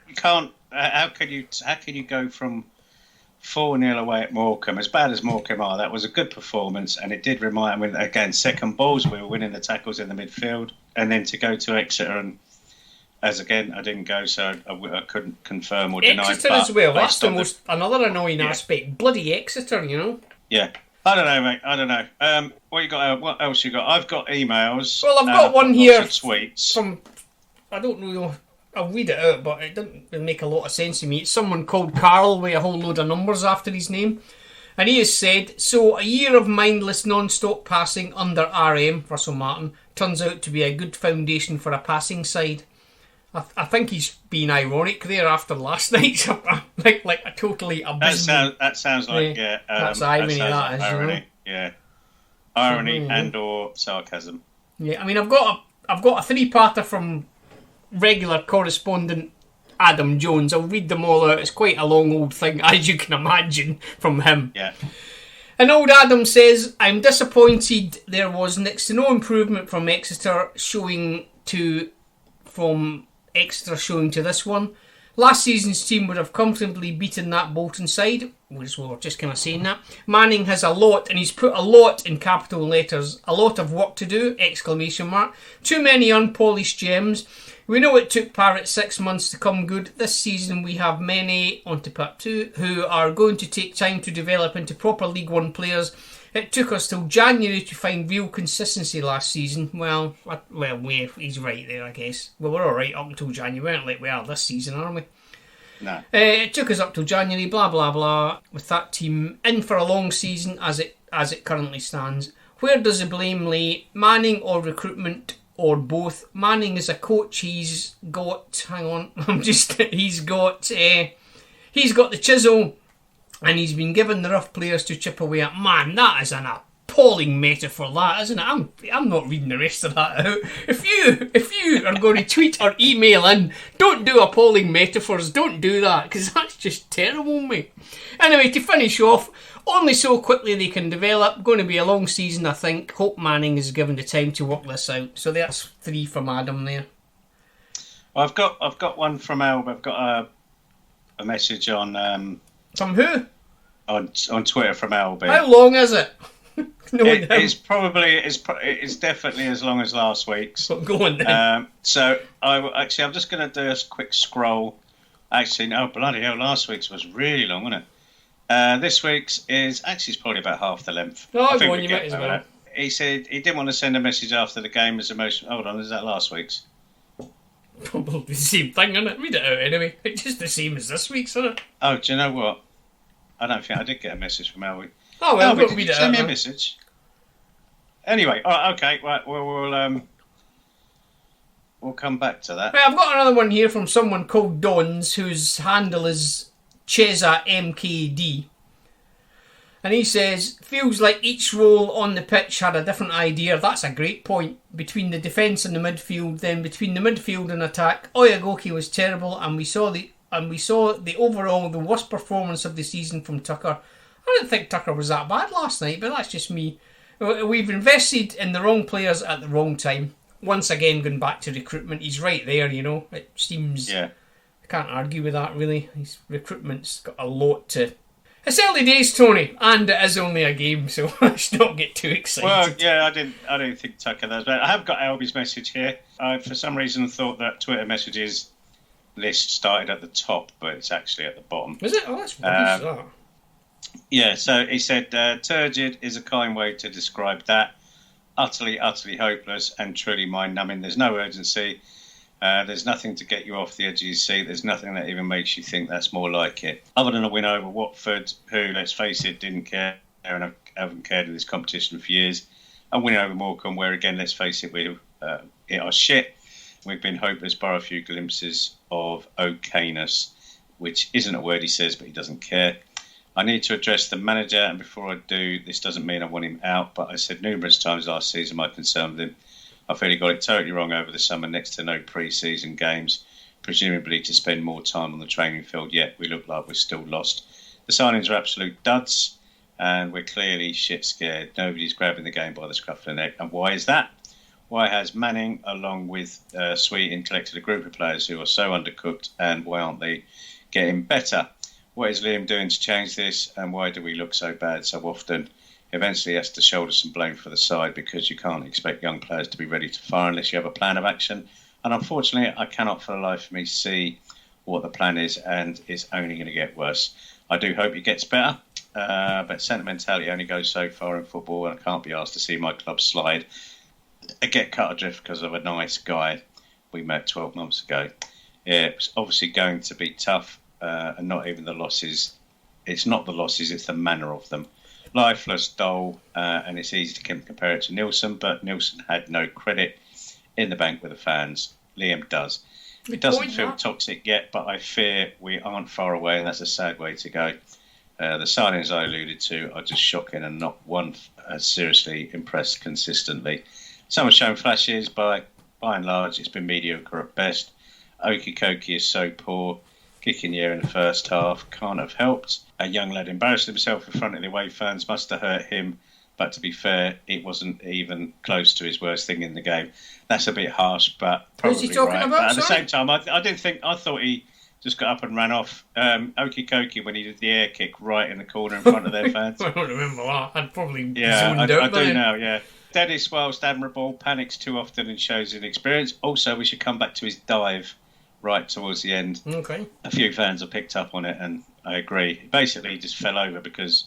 You can't. How can you go from 4-0 away at Morecambe, as bad as Morecambe are? That was a good performance, and it did remind me, again, second balls, we were winning the tackles in the midfield, and then to go to Exeter and. As again, I didn't go, so I couldn't confirm or deny. Exeter as well. That's the most another annoying aspect. Bloody Exeter, you know. Yeah, I don't know, mate. I don't know. What you got? What else you got? I've got emails. Well, I've got one here. Tweets. From I don't know. I'll read it out, but it didn't make a lot of sense to me. It's someone called Carl with a whole load of numbers after his name. And he has said, so a year of mindless non-stop passing under RM, Russell Martin, turns out to be a good foundation for a passing side. I think he's being ironic there after last night's like a totally abysmal... That sounds like that's irony. That is irony, you know? Yeah, irony and or sarcasm. Yeah, I mean, I've got a 3-parter from regular correspondent Adam Jones. I'll read them all out. It's quite a long old thing, as you can imagine, from him. Yeah. And old Adam says, I'm disappointed there was next to no improvement from Exeter showing to this one. Last season's team would have comfortably beaten that Bolton side. We were just kind of saying that. Manning has a lot, and he's put a lot in capital letters. A lot of work to do, ! Too many unpolished gems. We know it took Parrott 6 months to come good. This season we have many, on to part 2, who are going to take time to develop into proper League One players. It took us till January to find real consistency last season. Well, he's right there, I guess. Well, we're all right up until January. We aren't like we are this season, are we? No. It took us up till January, blah, blah, blah, with that team in for a long season as it currently stands. Where does the blame lay? Manning or recruitment or both? Manning is a coach. He's got the chisel. And he's been given the rough players to chip away at. Man, that is an appalling metaphor, that, isn't it? I'm not reading the rest of that out. If you are going to tweet or email in, don't do appalling metaphors. Don't do that, because that's just terrible, mate. Anyway, to finish off, only so quickly they can develop. Going to be a long season, I think. Hope Manning is given the time to work this out. So that's 3 from Adam there. Well, I've got one from Alb. I've got a message on. From who? On Twitter from Albie. How long is it? It's definitely as long as last week's. Go on then. So I'm just going to do a quick scroll Actually, no, bloody hell, last week's was really long, wasn't it? This week's is actually it's probably about half the length. Oh, I think go on, we you get might as there well. with that. He said he didn't want to send a message after the game as emotion. Hold on, is that last week's? Probably the same thing, isn't it? Read it out anyway. It's just the same as this week's, isn't it? Oh, do you know what? I don't think I did get a message from Elwie. Oh, well, Elwie, we'll did read you it send out. me a Then. message? Anyway, all right, okay, right, we'll come back to that. Right, I've got another one here from someone called Dons, whose handle is Chesa MKD. And he says, feels like each role on the pitch had a different idea. That's a great point. Between the defence and the midfield, then between the midfield and attack, Oyagoki was terrible, and we saw the overall the worst performance of the season from Tucker. I didn't think Tucker was that bad last night, but that's just me. We've invested in the wrong players at the wrong time. Once again, going back to recruitment, he's right there, you know. It seems... Yeah. I can't argue with that, really. His recruitment's got a lot to... It's early days, Tony, and it is only a game, so let's not get too excited. Well, yeah, I didn't think Tucker does bad. I have got Albie's message here. I, for some reason, thought that Twitter messages list started at the top, but it's actually at the bottom. Is it? Oh, that's rubbish, Yeah, so he said, turgid is a kind way to describe that. Utterly, utterly hopeless and truly mind-numbing. There's no urgency. There's nothing to get you off the edge of your seat. There's nothing that even makes you think that's more like it. Other than a win over Watford, who, let's face it, didn't care and haven't cared in this competition for years. And winning over Morecambe, where, again, let's face it, we are shit. We've been hopeless, bar a few glimpses of okayness, which isn't a word he says, but he doesn't care. I need to address the manager, and before I do, this doesn't mean I want him out, but I said numerous times last season my concern with him. I feel he got it totally wrong over the summer, next to no pre-season games, presumably to spend more time on the training field, yet we look like we're still lost. The signings are absolute duds, and we're clearly shit scared. Nobody's grabbing the game by the scruff of the neck. And why is that? Why has Manning, along with Sweetin, collected a group of players who are so undercooked, and why aren't they getting better? What is Liam doing to change this, and why do we look so bad so often? Eventually he has to shoulder some blame for the side, because you can't expect young players to be ready to fire unless you have a plan of action. And unfortunately, I cannot for the life of me see what the plan is, and it's only going to get worse. I do hope it gets better, but sentimentality only goes so far in football, and I can't be asked to see my club slide and get cut adrift because of a nice guy we met 12 months ago. Yeah, it's obviously going to be tough, and not even the losses. It's not the losses, it's the manner of them. Lifeless, dull, and it's easy to compare it to Nielsen, but Nielsen had no credit in the bank with the fans. Liam does. It doesn't feel toxic yet, but I fear we aren't far away, and that's a sad way to go. The signings I alluded to are just shocking, and not one has seriously impressed consistently. Some have shown flashes, but by and large, it's been mediocre at best. Okey-Kokey is so poor. Kicking the air in the first half can't have helped. A young lad embarrassed himself in front of the away fans must have hurt him, but to be fair, it wasn't even close to his worst thing in the game. That's a bit harsh, but probably Who's he talking right. about, But at the sorry? same time, I thought he just got up and ran off. Okey-Kokey when he did the air kick right in the corner in front of their fans. I don't remember that. I'd probably Yeah, zoned I out by do then. now, yeah. Dennis, whilst admirable, panics too often and shows inexperience. Also, we should come back to his dive right towards the end. Okay. A few fans have picked up on it, and I agree. Basically, he just fell over because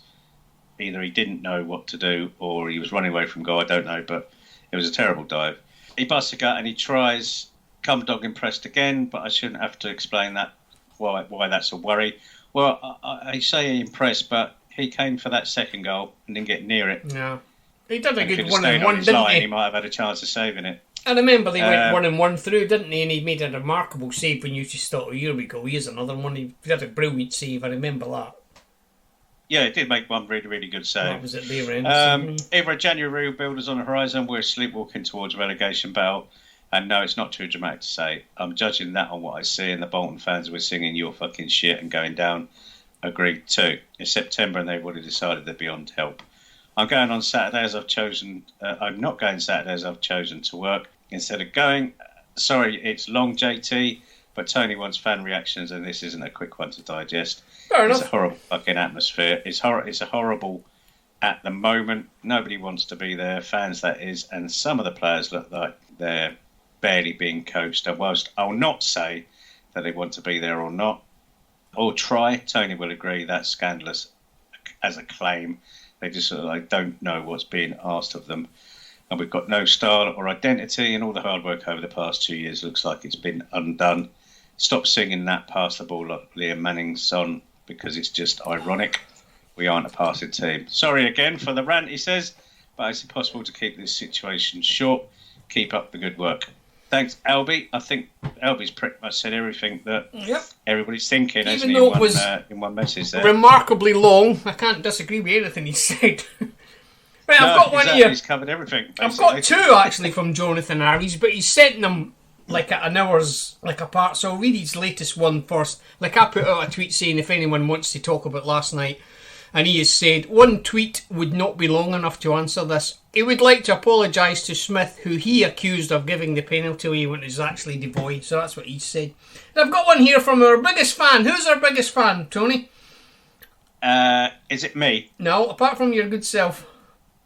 either he didn't know what to do or he was running away from goal. I don't know, but it was a terrible dive. He busts a gut and he tries. Come dog impressed again, but I shouldn't have to explain that why that's a worry. Well, I say impressed, but he came for that second goal and didn't get near it. Yeah. He did a If he'd good have 1 stayed and on 1, his didn't line, he? he might have had a chance of saving it. I remember they went 1 and 1 through, didn't he? And he made a remarkable save when you just thought, oh, here we go, here's another one. He did a brilliant save, I remember that. Yeah, it did make one really, really good save. That was at their end. Either a January rebuild is on the horizon, we're sleepwalking towards relegation battle. And no, it's not too dramatic to say. I'm judging that on what I see, and the Bolton fans were singing "You're fucking shit" and going down. Agreed too. It's September, and they've already decided they're beyond help. I'm going on Saturdays. I'm not going Saturdays. I've chosen to work instead of going. Sorry, it's long, JT, but Tony wants fan reactions, and this isn't a quick one to digest. Fair It's enough. a horrible fucking atmosphere. It's a horrible at the moment. Nobody wants to be there, fans that is, and some of the players look like they're barely being coached. And whilst I'll not say that they want to be there or not, or try. Tony will agree that's scandalous as a claim. They just sort of like don't know what's being asked of them. And we've got no style or identity, and all the hard work over the past 2 years looks like it's been undone. Stop singing that pass the ball like Liam Manning's song, because it's just ironic. We aren't a passing team. Sorry again for the rant, he says, but it's impossible to keep this situation short. Keep up the good work. Thanks, Albie. I think Albie's pretty much said everything that everybody's thinking, even hasn't he, though it was in one message there. remarkably long, I can't disagree with anything he said. Right, No, I've got one here. He's covered everything, basically. I've got two actually from Jonathan Harris, but he's sent them like at an hour's apart. So I'll read his latest one first. Like, I put out a tweet saying if anyone wants to talk about last night, and he has said one tweet would not be long enough to answer this. He would like to apologise to Smith, who he accused of giving the penalty away when it was actually De Boy. So that's what he said. And I've got one here from our biggest fan. Who's our biggest fan, Tony? Is it me? No, apart from your good self.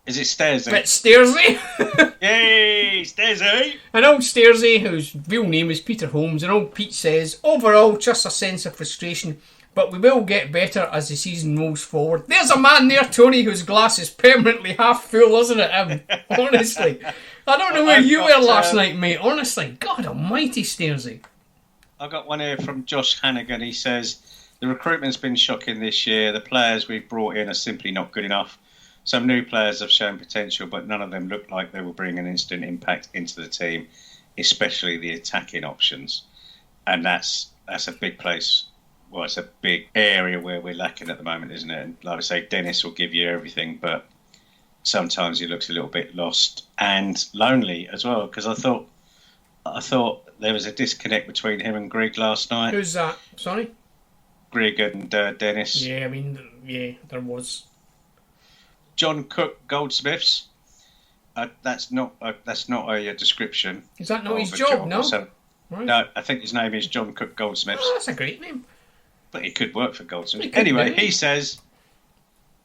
Is it Stairsy? It's Stairsy. Yay, Stairsy! And old Stairsy, whose real name is Peter Holmes, and old Pete says, overall, just a sense of frustration, but we will get better as the season moves forward. There's a man there, Tony, whose glass is permanently half full, isn't it, honestly. I don't know where you were last night, mate. Honestly, God almighty, Stairsy. I've got one here from Josh Hannigan. He says, the recruitment's been shocking this year. The players we've brought in are simply not good enough. Some new players have shown potential, but none of them look like they will bring an instant impact into the team, especially the attacking options. And that's a big place. Well, it's a big area where we're lacking at the moment, isn't it? And like I say, Dennis will give you everything, but sometimes he looks a little bit lost and lonely as well. Because I thought there was a disconnect between him and Greg last night. Who's that? Sorry? Greg and Dennis. Yeah, I mean, yeah, there was. John Cook Goldsmiths. That's not a description. Is that not his job? No. Right. No, I think his name is John Cook Goldsmiths. Oh, that's a great name. But he could work for Goldsmiths. Anyway, he says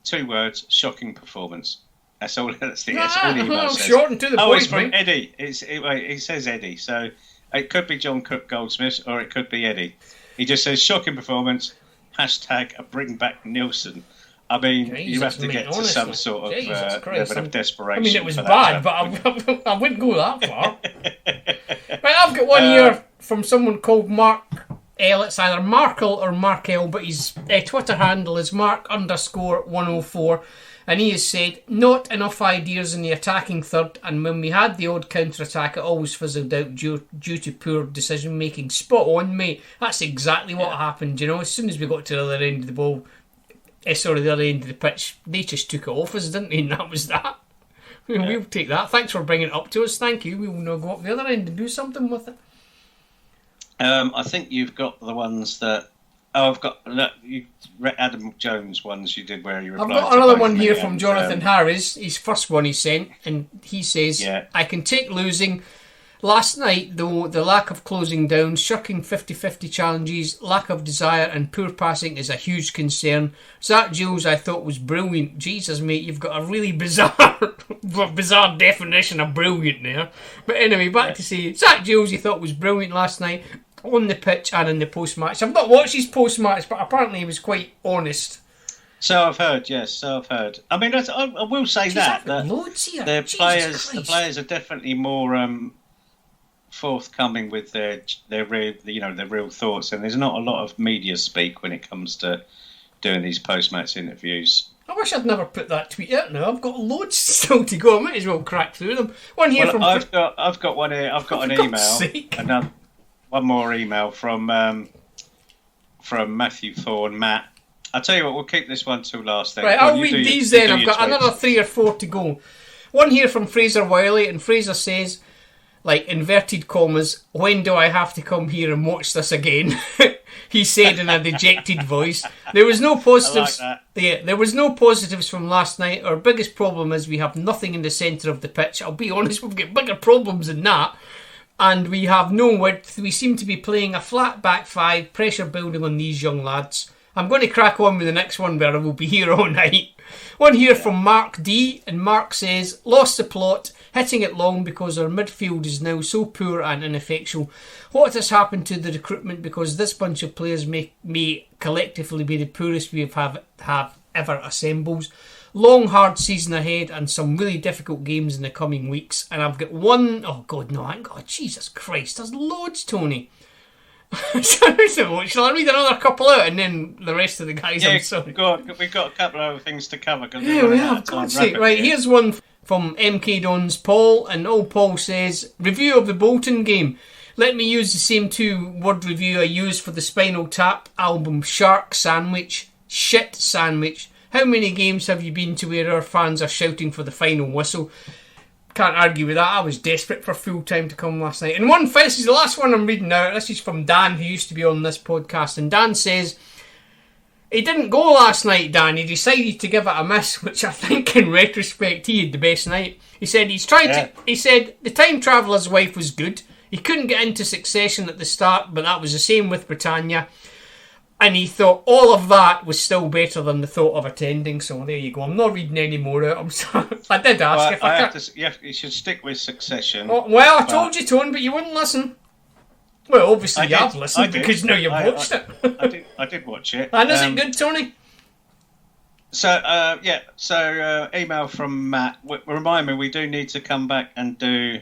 2 words: shocking performance. That's all. That's all the email says. Short and to the point. It's from Eddie. It says Eddie, so it could be John Cook Goldsmiths or it could be Eddie. He just says shocking performance. # bring back Nielsen. I mean, you have to get to some sort of level of desperation. I mean, it was bad, but I wouldn't go that far. Right, I've got one here from someone called Mark L. It's either Markle or Markel, but his Twitter handle is Mark_104. And he has said, not enough ideas in the attacking third, and when we had the odd counter-attack, it always fizzled out due to poor decision-making. Spot on, mate. That's exactly what happened, you know. As soon as we got to the other end of the ball, the other end of the pitch, they just took it off us, didn't they? And that was that. We'll take that. Thanks for bringing it up to us. Thank you. We will now go up the other end and do something with it. I think you've got the ones that... Oh, I've got Adam Jones ones you did where you replied. I've got another one here from Jonathan Harris. His first one he sent, and he says, I can take losing. Last night, though, the lack of closing down, shirking 50-50 challenges, lack of desire and poor passing is a huge concern. Zach Jules I thought was brilliant. Jesus, mate, you've got a really bizarre definition of brilliant there. But anyway, back to say, Zach Jules you thought was brilliant last night on the pitch and in the post-match. I've not watched his post-match, but apparently he was quite honest. So I've heard, yes. So I've heard. I mean, I will say that the players are definitely more forthcoming with their real thoughts, and there's not a lot of media speak when it comes to doing these post-match interviews. I wish I'd never put that tweet out now. I've got loads still to go. I might as well crack through them. One here from... I've got one here. I've got an email. One more email from Matthew Thorne, Matt. I'll tell you what, we'll keep this one till last then. Right, I'll read these then. I've got another 3 or 4 to go. One here from Fraser Wiley, and Fraser says, like, inverted commas, when do I have to come here and watch this again? He said in a dejected voice. There was no positives. I like that. There was no positives from last night. Our biggest problem is we have nothing in the centre of the pitch. I'll be honest, we've got bigger problems than that. And we have no width. We seem to be playing a flat back 5, pressure building on these young lads. I'm going to crack on with the next one where I will be here all night. One here from Mark D, and Mark says, lost the plot, hitting it long because our midfield is now so poor and ineffectual. What has happened to the recruitment, because this bunch of players may collectively be the poorest we have ever assembled. Long hard season ahead and some really difficult games in the coming weeks, and I've got one, oh god no, I ain't got, Jesus Christ, there's loads, Tony. Shall I read another couple out and then the rest of the guys? Yeah, I'm sorry. we've got a couple of other things to cover. Yeah, we have. God's sake. Right, here's one from MK Don's Paul, and old Paul says, review of the Bolton game. Let me use the same 2-word review I used for the Spinal Tap album, Shark Sandwich, Shit Sandwich. How many games have you been to where our fans are shouting for the final whistle? Can't argue with that. I was desperate for full time to come last night. And this is the last one I'm reading now. This is from Dan, who used to be on this podcast. And Dan says, he didn't go last night, Dan. He decided to give it a miss, which I think in retrospect he had the best night. He said he said the Time Traveller's Wife was good. He couldn't get into Succession at the start, but that was the same with Britannia. And he thought all of that was still better than the thought of attending. So there you go. I'm not reading any more out. I'm sorry. I did ask if I can't. You should stick with Succession. Oh, well, I told you, Tone, but you wouldn't listen. Well, obviously you have listened because now you've watched it. I did watch it. And is it good, Tony? So, email from Matt. Remind me, we do need to come back and do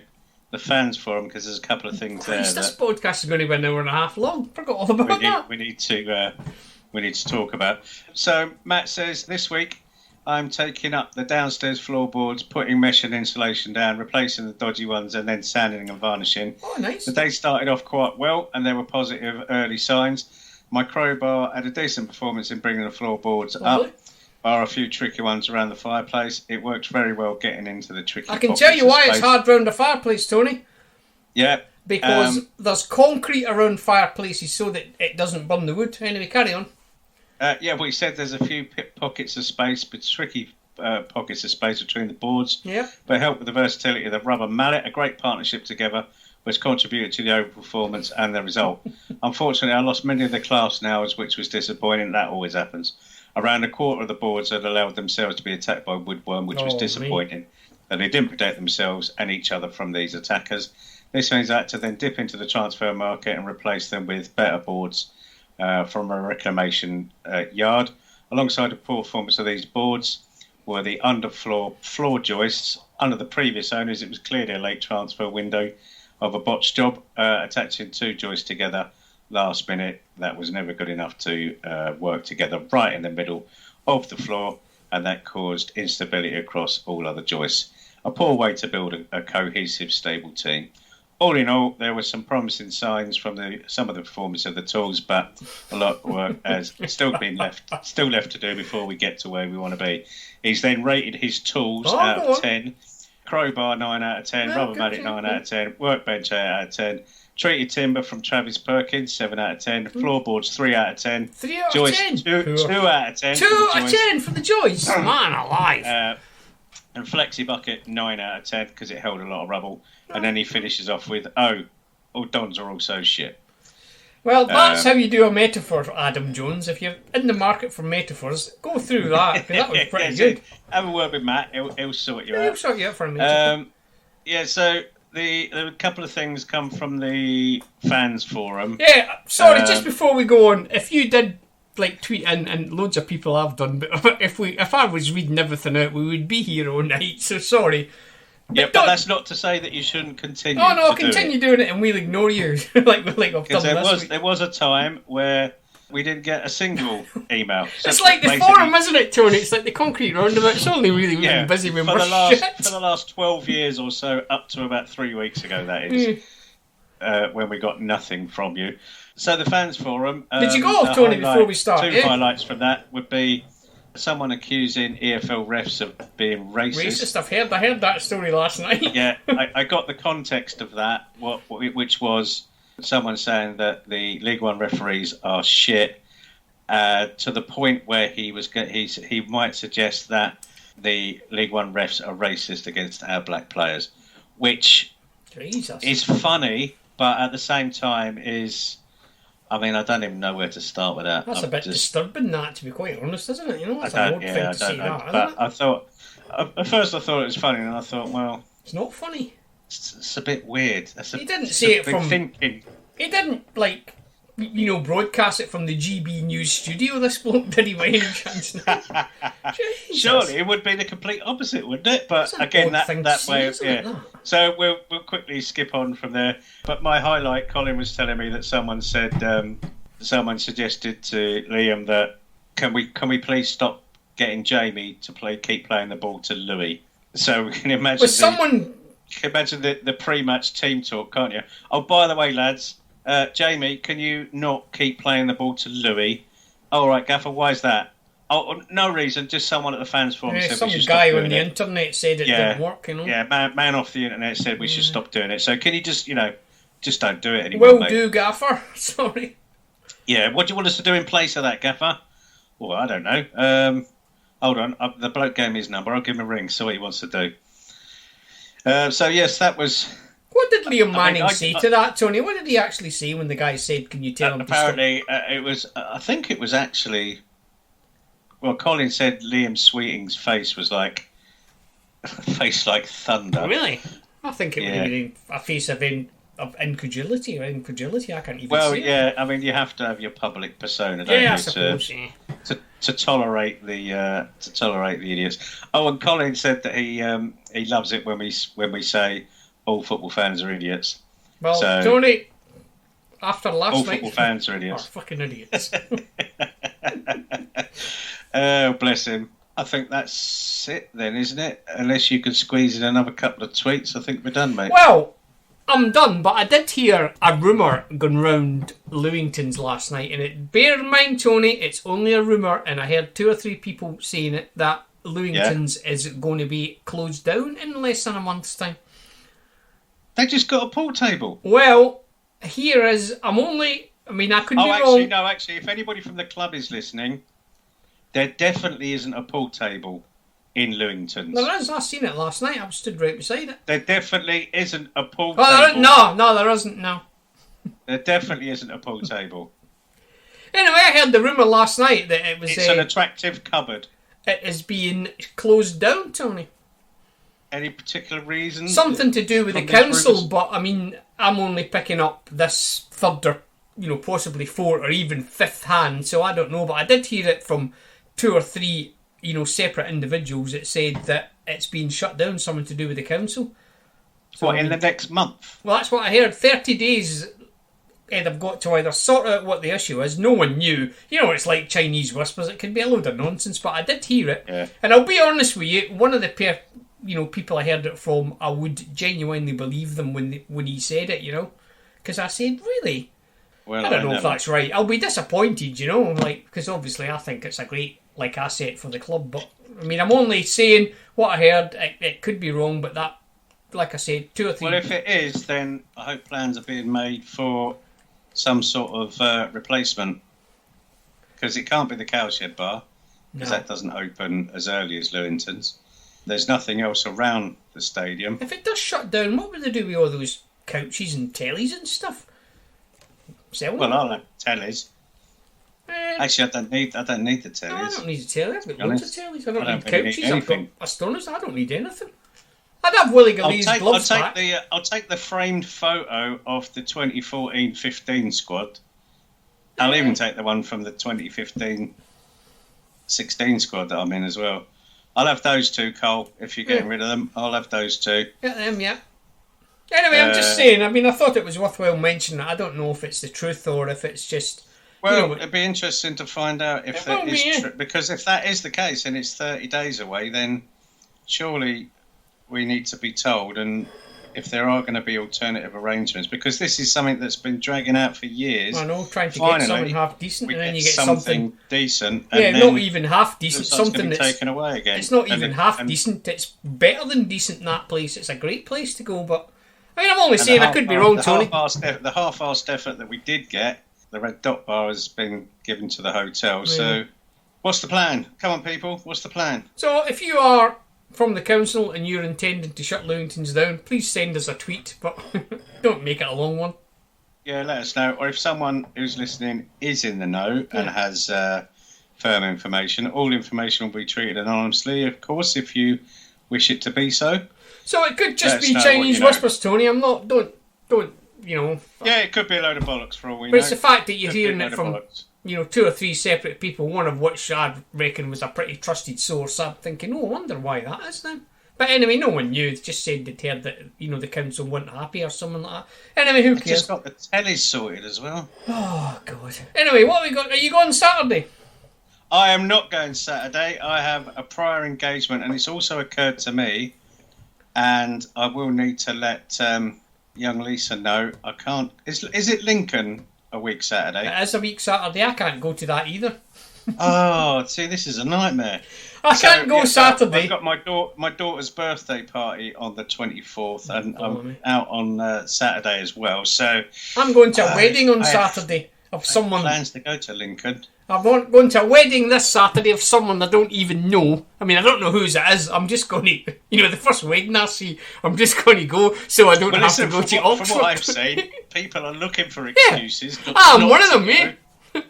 the fans forum because there's a couple of things there. This podcast is going to be an hour and a half long. Forgot all about that. We need to talk about. So Matt says, this week I'm taking up the downstairs floorboards, putting mesh and insulation down, replacing the dodgy ones, and then sanding and varnishing. Oh, nice. The day started off quite well, and there were positive early signs. My crowbar had a decent performance in bringing the floorboards up. Bar a few tricky ones around the fireplace. It works very well getting into the tricky. I can tell you why it's hard round the fireplace, Tony. Yeah. Because there's concrete around fireplaces so that it doesn't burn the wood. Anyway, carry on. We said there's a few pockets of space, but tricky pockets of space between the boards. Yeah. But help with the versatility of the rubber mallet. A great partnership together, which contributed to the overall performance and the result. Unfortunately, I lost many of the class nails, which was disappointing. That always happens. Around a quarter of the boards had allowed themselves to be attacked by woodworm, which was disappointing. And they didn't protect themselves and each other from these attackers. This means I had to then dip into the transfer market and replace them with better boards from a reclamation yard. Alongside the poor performance of these boards were the underfloor floor joists. Under the previous owners, it was clearly a late transfer window of a botched job, attaching 2 joists together last minute. That was never good enough to work together right in the middle of the floor, and that caused instability across all other joists. A poor way to build a cohesive, stable team. All in all, there were some promising signs from some of the performance of the tools, but a lot of work has still left to do before we get to where we want to be. He's then rated his tools out of 10. Crowbar 9 out of 10, rubber mallet 9 out of 10, workbench 8 out of 10. Treated timber from Travis Perkins, 7 out of 10. Floorboards, 3 out of 10. 3 out of joist, 10? 2 out of 10. 2 out of 10 for the joist? Man alive. And Flexi Bucket, 9 out of 10, because it held a lot of rubble. And then he finishes off with, all Dons are also shit. Well, that's how you do a metaphor, Adam Jones. If you're in the market for metaphors, go through that, because that was pretty good. Have a word with Matt, he'll sort you out. He'll sort you out for a metaphor. So... There were a couple of things come from the fans forum. Yeah, sorry, just before we go on, if you did tweet in, and loads of people have done, but if I was reading everything out, we would be here all night. So sorry. Yeah, but that's not to say that you shouldn't continue. Oh no, continue doing it, and we'll ignore you like I've done this week. There was a time where we didn't get a single email. So it's like the forum, isn't it, Tony? It's like the concrete roundabout. It's only really busy when we're shit. For the last 12 years or so, up to about 3 weeks ago, that is, when we got nothing from you. So the fans forum... Did you go off, Tony, before we start? 2 highlights from that would be someone accusing EFL refs of being racist. I heard that story last night. Yeah, I got the context of that, which was... someone saying that the League One referees are shit, to the point where he might suggest that the League One refs are racist against our black players, which is funny, but at the same time is I mean, I don't even know where to start with that. That's a bit disturbing, that, to be quite honest, isn't it? You know, that's an odd thing to say that, isn't but it? I thought, at first I thought it was funny, and I thought, well, it's not funny. It's a bit weird. He didn't say it from thinking. He didn't broadcast it from the GB News studio. This bloke, did he, by any chance? Surely it would be the complete opposite, wouldn't it? But again, that way, yeah. So we'll quickly skip on from there. But my highlight, Colin was telling me that someone said, someone suggested to Liam that can we please stop getting Jamie to keep playing the ball to Louis. So we can imagine. The pre-match team talk, can't you? Oh, by the way, lads. Jamie, can you not keep playing the ball to Louis? All right, Gaffer, why is that? Oh, no reason, just someone at the fans forum said some we should guy stop on the internet said it didn't work, you know? Yeah, man off the internet said we should stop doing it. So can you just don't do it anymore, Will mate? do, Gaffer. Sorry. Yeah, what do you want us to do in place of that, Gaffer? Well, I don't know. Hold on, the bloke gave me his number. I'll give him a ring, see what he wants to do. So, yes, that was... What did Liam Manning say to that, Tony? What did he actually say when the guy said, can you tell him apparently, it was... I think it was actually... Well, Colin said Liam Sweeting's face was like... a face like thunder. Really? I think it would have been a face of incredulity. I can't even Well, see yeah, it. I mean, you have to have your public persona, don't you? I suppose, to tolerate the idiots. Oh, and Colin said that he loves it when we say all football fans are idiots. Well, so, Tony, after last all night, football fans are idiots. Are fucking idiots. Oh, bless him. I think that's it then, isn't it? Unless you could squeeze in another couple of tweets, I think we're done, mate. Well, I'm done, but I did hear a rumour going round Lewington's last night, and bear in mind, Tony, it's only a rumour, and I heard 2 or 3 people saying it, that Lewington's is going to be closed down in less than a month's time. They just got a pool table. Well, I could be wrong. Actually, if anybody from the club is listening, there definitely isn't a pool table in Lewington's. There is. I seen it last night. I stood right beside it. There definitely isn't a pool table. No, there isn't. No. There definitely isn't a pool table. Anyway, I heard the rumour last night that it was... It's an attractive cupboard. It is being closed down, Tony. Any particular reason? Something to do with the council, but I mean, I'm only picking up this third or, possibly fourth or even fifth hand, so I don't know, but I did hear it from 2 or 3, separate individuals that said that it's been shut down, something to do with the council. So, in the next month? Well, that's what I heard. 30 days they've got to either sort out what the issue is. No one knew. It's like Chinese whispers. It could be a load of nonsense, but I did hear it. Yeah. And I'll be honest with you, one of the people I heard it from, I would genuinely believe them when he said it, because I said, really? Well, I don't know if that's right. I'll be disappointed, because obviously I think it's a great asset for the club, but I mean, I'm only saying what I heard. It could be wrong, but that, like I said, 2 or 3... Well, if it is, then I hope plans are being made for some sort of replacement, because it can't be the Cowshed Bar, because that doesn't open as early as Lewington's. There's nothing else around the stadium. If it does shut down, what would they do with all those couches and tellies and stuff? Sell them? Well, I'll have tellies. Actually, I don't need the tellies. No, I don't need a telly. I've got loads of tellies. I don't need couches. I've got astoners. I don't need anything. I'd have Willie Galee's gloves back. I'll take the framed photo of the 2014-15 squad. I'll even take the one from the 2015-16 squad that I'm in as well. I'll have those 2, Cole. If you're getting rid of them, I'll have those 2. Get them, yeah. Anyway, I'm just saying. I mean, I thought it was worthwhile mentioning. I don't know if it's the truth or if it's just... Well, it'd be interesting to find out if that is true. Because if that is the case and it's 30 days away, then surely we need to be told. And if there are going to be alternative arrangements, because this is something that's been dragging out for years. I know, trying to get something half decent, and then you get something decent. And not even half decent. Something that's taken away again. It's not even half decent. It's better than decent in that place. It's a great place to go, but I mean, I'm only saying I could be wrong, Tony. The half-assed effort that we did get, the red dot bar has been given to the hotel. So, what's the plan? Come on, people. What's the plan? So, if you are from the council and you're intending to shut Lewington's down, please send us a tweet, but don't make it a long one. Yeah, let us know. Or if someone who's listening is in the know and has firm information, all information will be treated anonymously, of course, if you wish it to be so. So it could just be Chinese whispers, Tony. I'm not. Don't. Yeah, it could be a load of bollocks for all we know. But it's the fact that you're Could be hearing a it load from of bollocks. 2 or 3 separate people, one of which I reckon was a pretty trusted source. I'm thinking, I wonder why that is then. But anyway, no one knew. They just said they'd heard that the council weren't happy or something like that. Anyway, who cares? Just got the telly sorted as well. Oh God. Anyway, what have we got? Are you going Saturday? I am not going Saturday. I have a prior engagement, and it's also occurred to me, and I will need to let young Lisa know. I can't. Is it Lincoln a week Saturday? It is a week Saturday. I can't go to that either. Oh, see, this is a nightmare. I can't go Saturday. I've got my daughter's birthday party on the 24th, and I'm out on Saturday as well. So I'm going to a wedding on Saturday of someone. Plans to go to Lincoln. I'm going to a wedding this Saturday of someone I don't even know. I mean, I don't know whose it is. I'm just going to, the first wedding I see, I'm just going to go so I don't have to go to Oxford. From what I've seen, people are looking for excuses. Yeah. I'm one of them, mate. And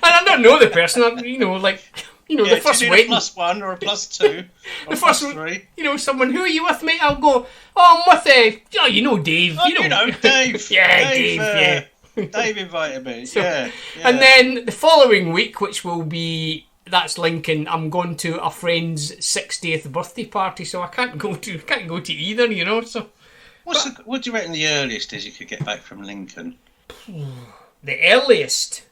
I don't know the person. The first wedding. A +1 or a +2 or the first +3. Someone, who are you with, mate? I'll go, I'm with Dave. Oh, Dave. Dave. Yeah, Dave. Dave invited me. So, yeah. And then the following week, which will be, that's Lincoln, I'm going to a friend's 60th birthday party, so I can't go to either, so. What do you reckon the earliest is you could get back from Lincoln? The earliest?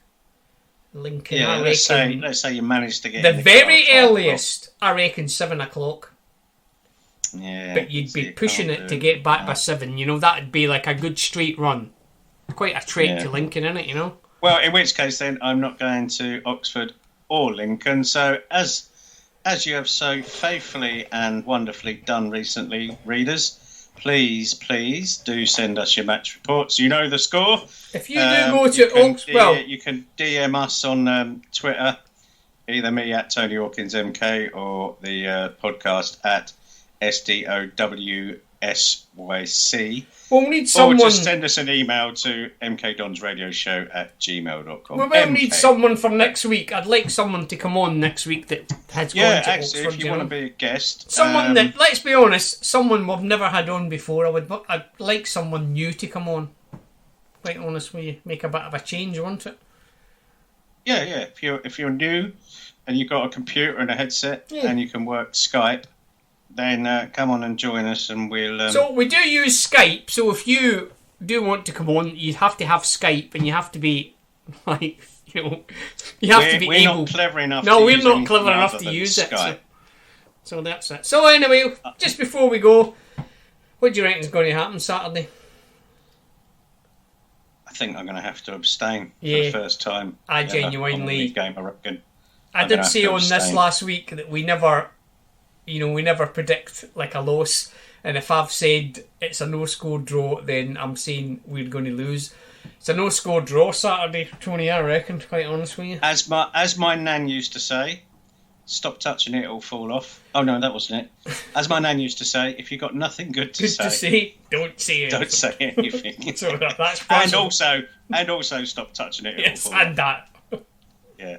Lincoln, yeah, I reckon. Let's say you managed to get the very earliest, I reckon 7 o'clock. Yeah. But you'd be pushing it to get back by 7, that'd be like a good straight run. Quite a trek to Lincoln, innit, Well, in which case then I'm not going to Oxford or Lincoln. So as you have so faithfully and wonderfully done recently, readers, please do send us your match reports. You know the score. If you do go to Oxford, you can DM us on Twitter, either me at Tony Hawkins MK or the podcast at SDOWSYC. We'll need someone. Or just send us an email to mkdonsradioshow@gmail.com. We'll need someone for next week. I'd like someone to come on next week that has gone to Oxford. If you want to be a guest. Someone that, let's be honest, someone we've never had on before. I'd like someone new to come on. Quite honest with you. Make a bit of a change, won't it? Yeah. If you're new and you've got a computer and a headset and you can work Skype, then come on and join us, and we'll. So we do use Skype. So if you do want to come on, you have to have Skype, and you have to be you have to be we're able. Not clever enough. No, to we're use not clever enough to use Skype. it. So that's it. So anyway, just before we go, what do you reckon is going to happen Saturday? I think I'm going to have to abstain for the first time. I genuinely. Game, I reckon. I did say on this last week that we never predict like a loss, and if I've said it's a no-score draw, then I'm saying we're going to lose. It's a no-score draw Saturday, Tony, I reckon, quite honest with you. As my nan used to say, stop touching it, it'll fall off. Oh no, that wasn't it. As my nan used to say, if you've got nothing good to say, don't say it. Don't say anything. So that's and also stop touching it. Yes, and that. Yeah.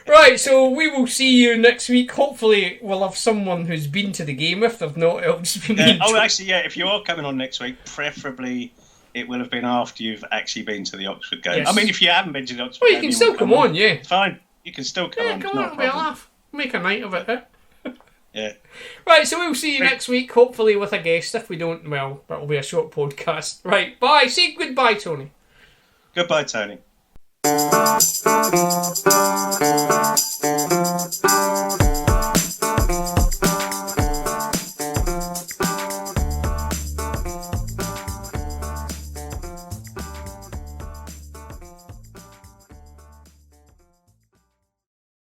Right, so we will see you next week. Hopefully we'll have someone who's been to the game if they've not. It'll just be me. If you are coming on next week, preferably it will have been after you've actually been to the Oxford game. Yes. I mean, if you haven't been to the Oxford game, you can still come on, yeah. It's fine. You can still come on. Come on, it'll be a laugh. Make a night of it, eh? Yeah. Right, so we'll see you next week, hopefully with a guest. If we don't, well, that'll be a short podcast. Right, bye. Say goodbye, Tony. Goodbye, Tony.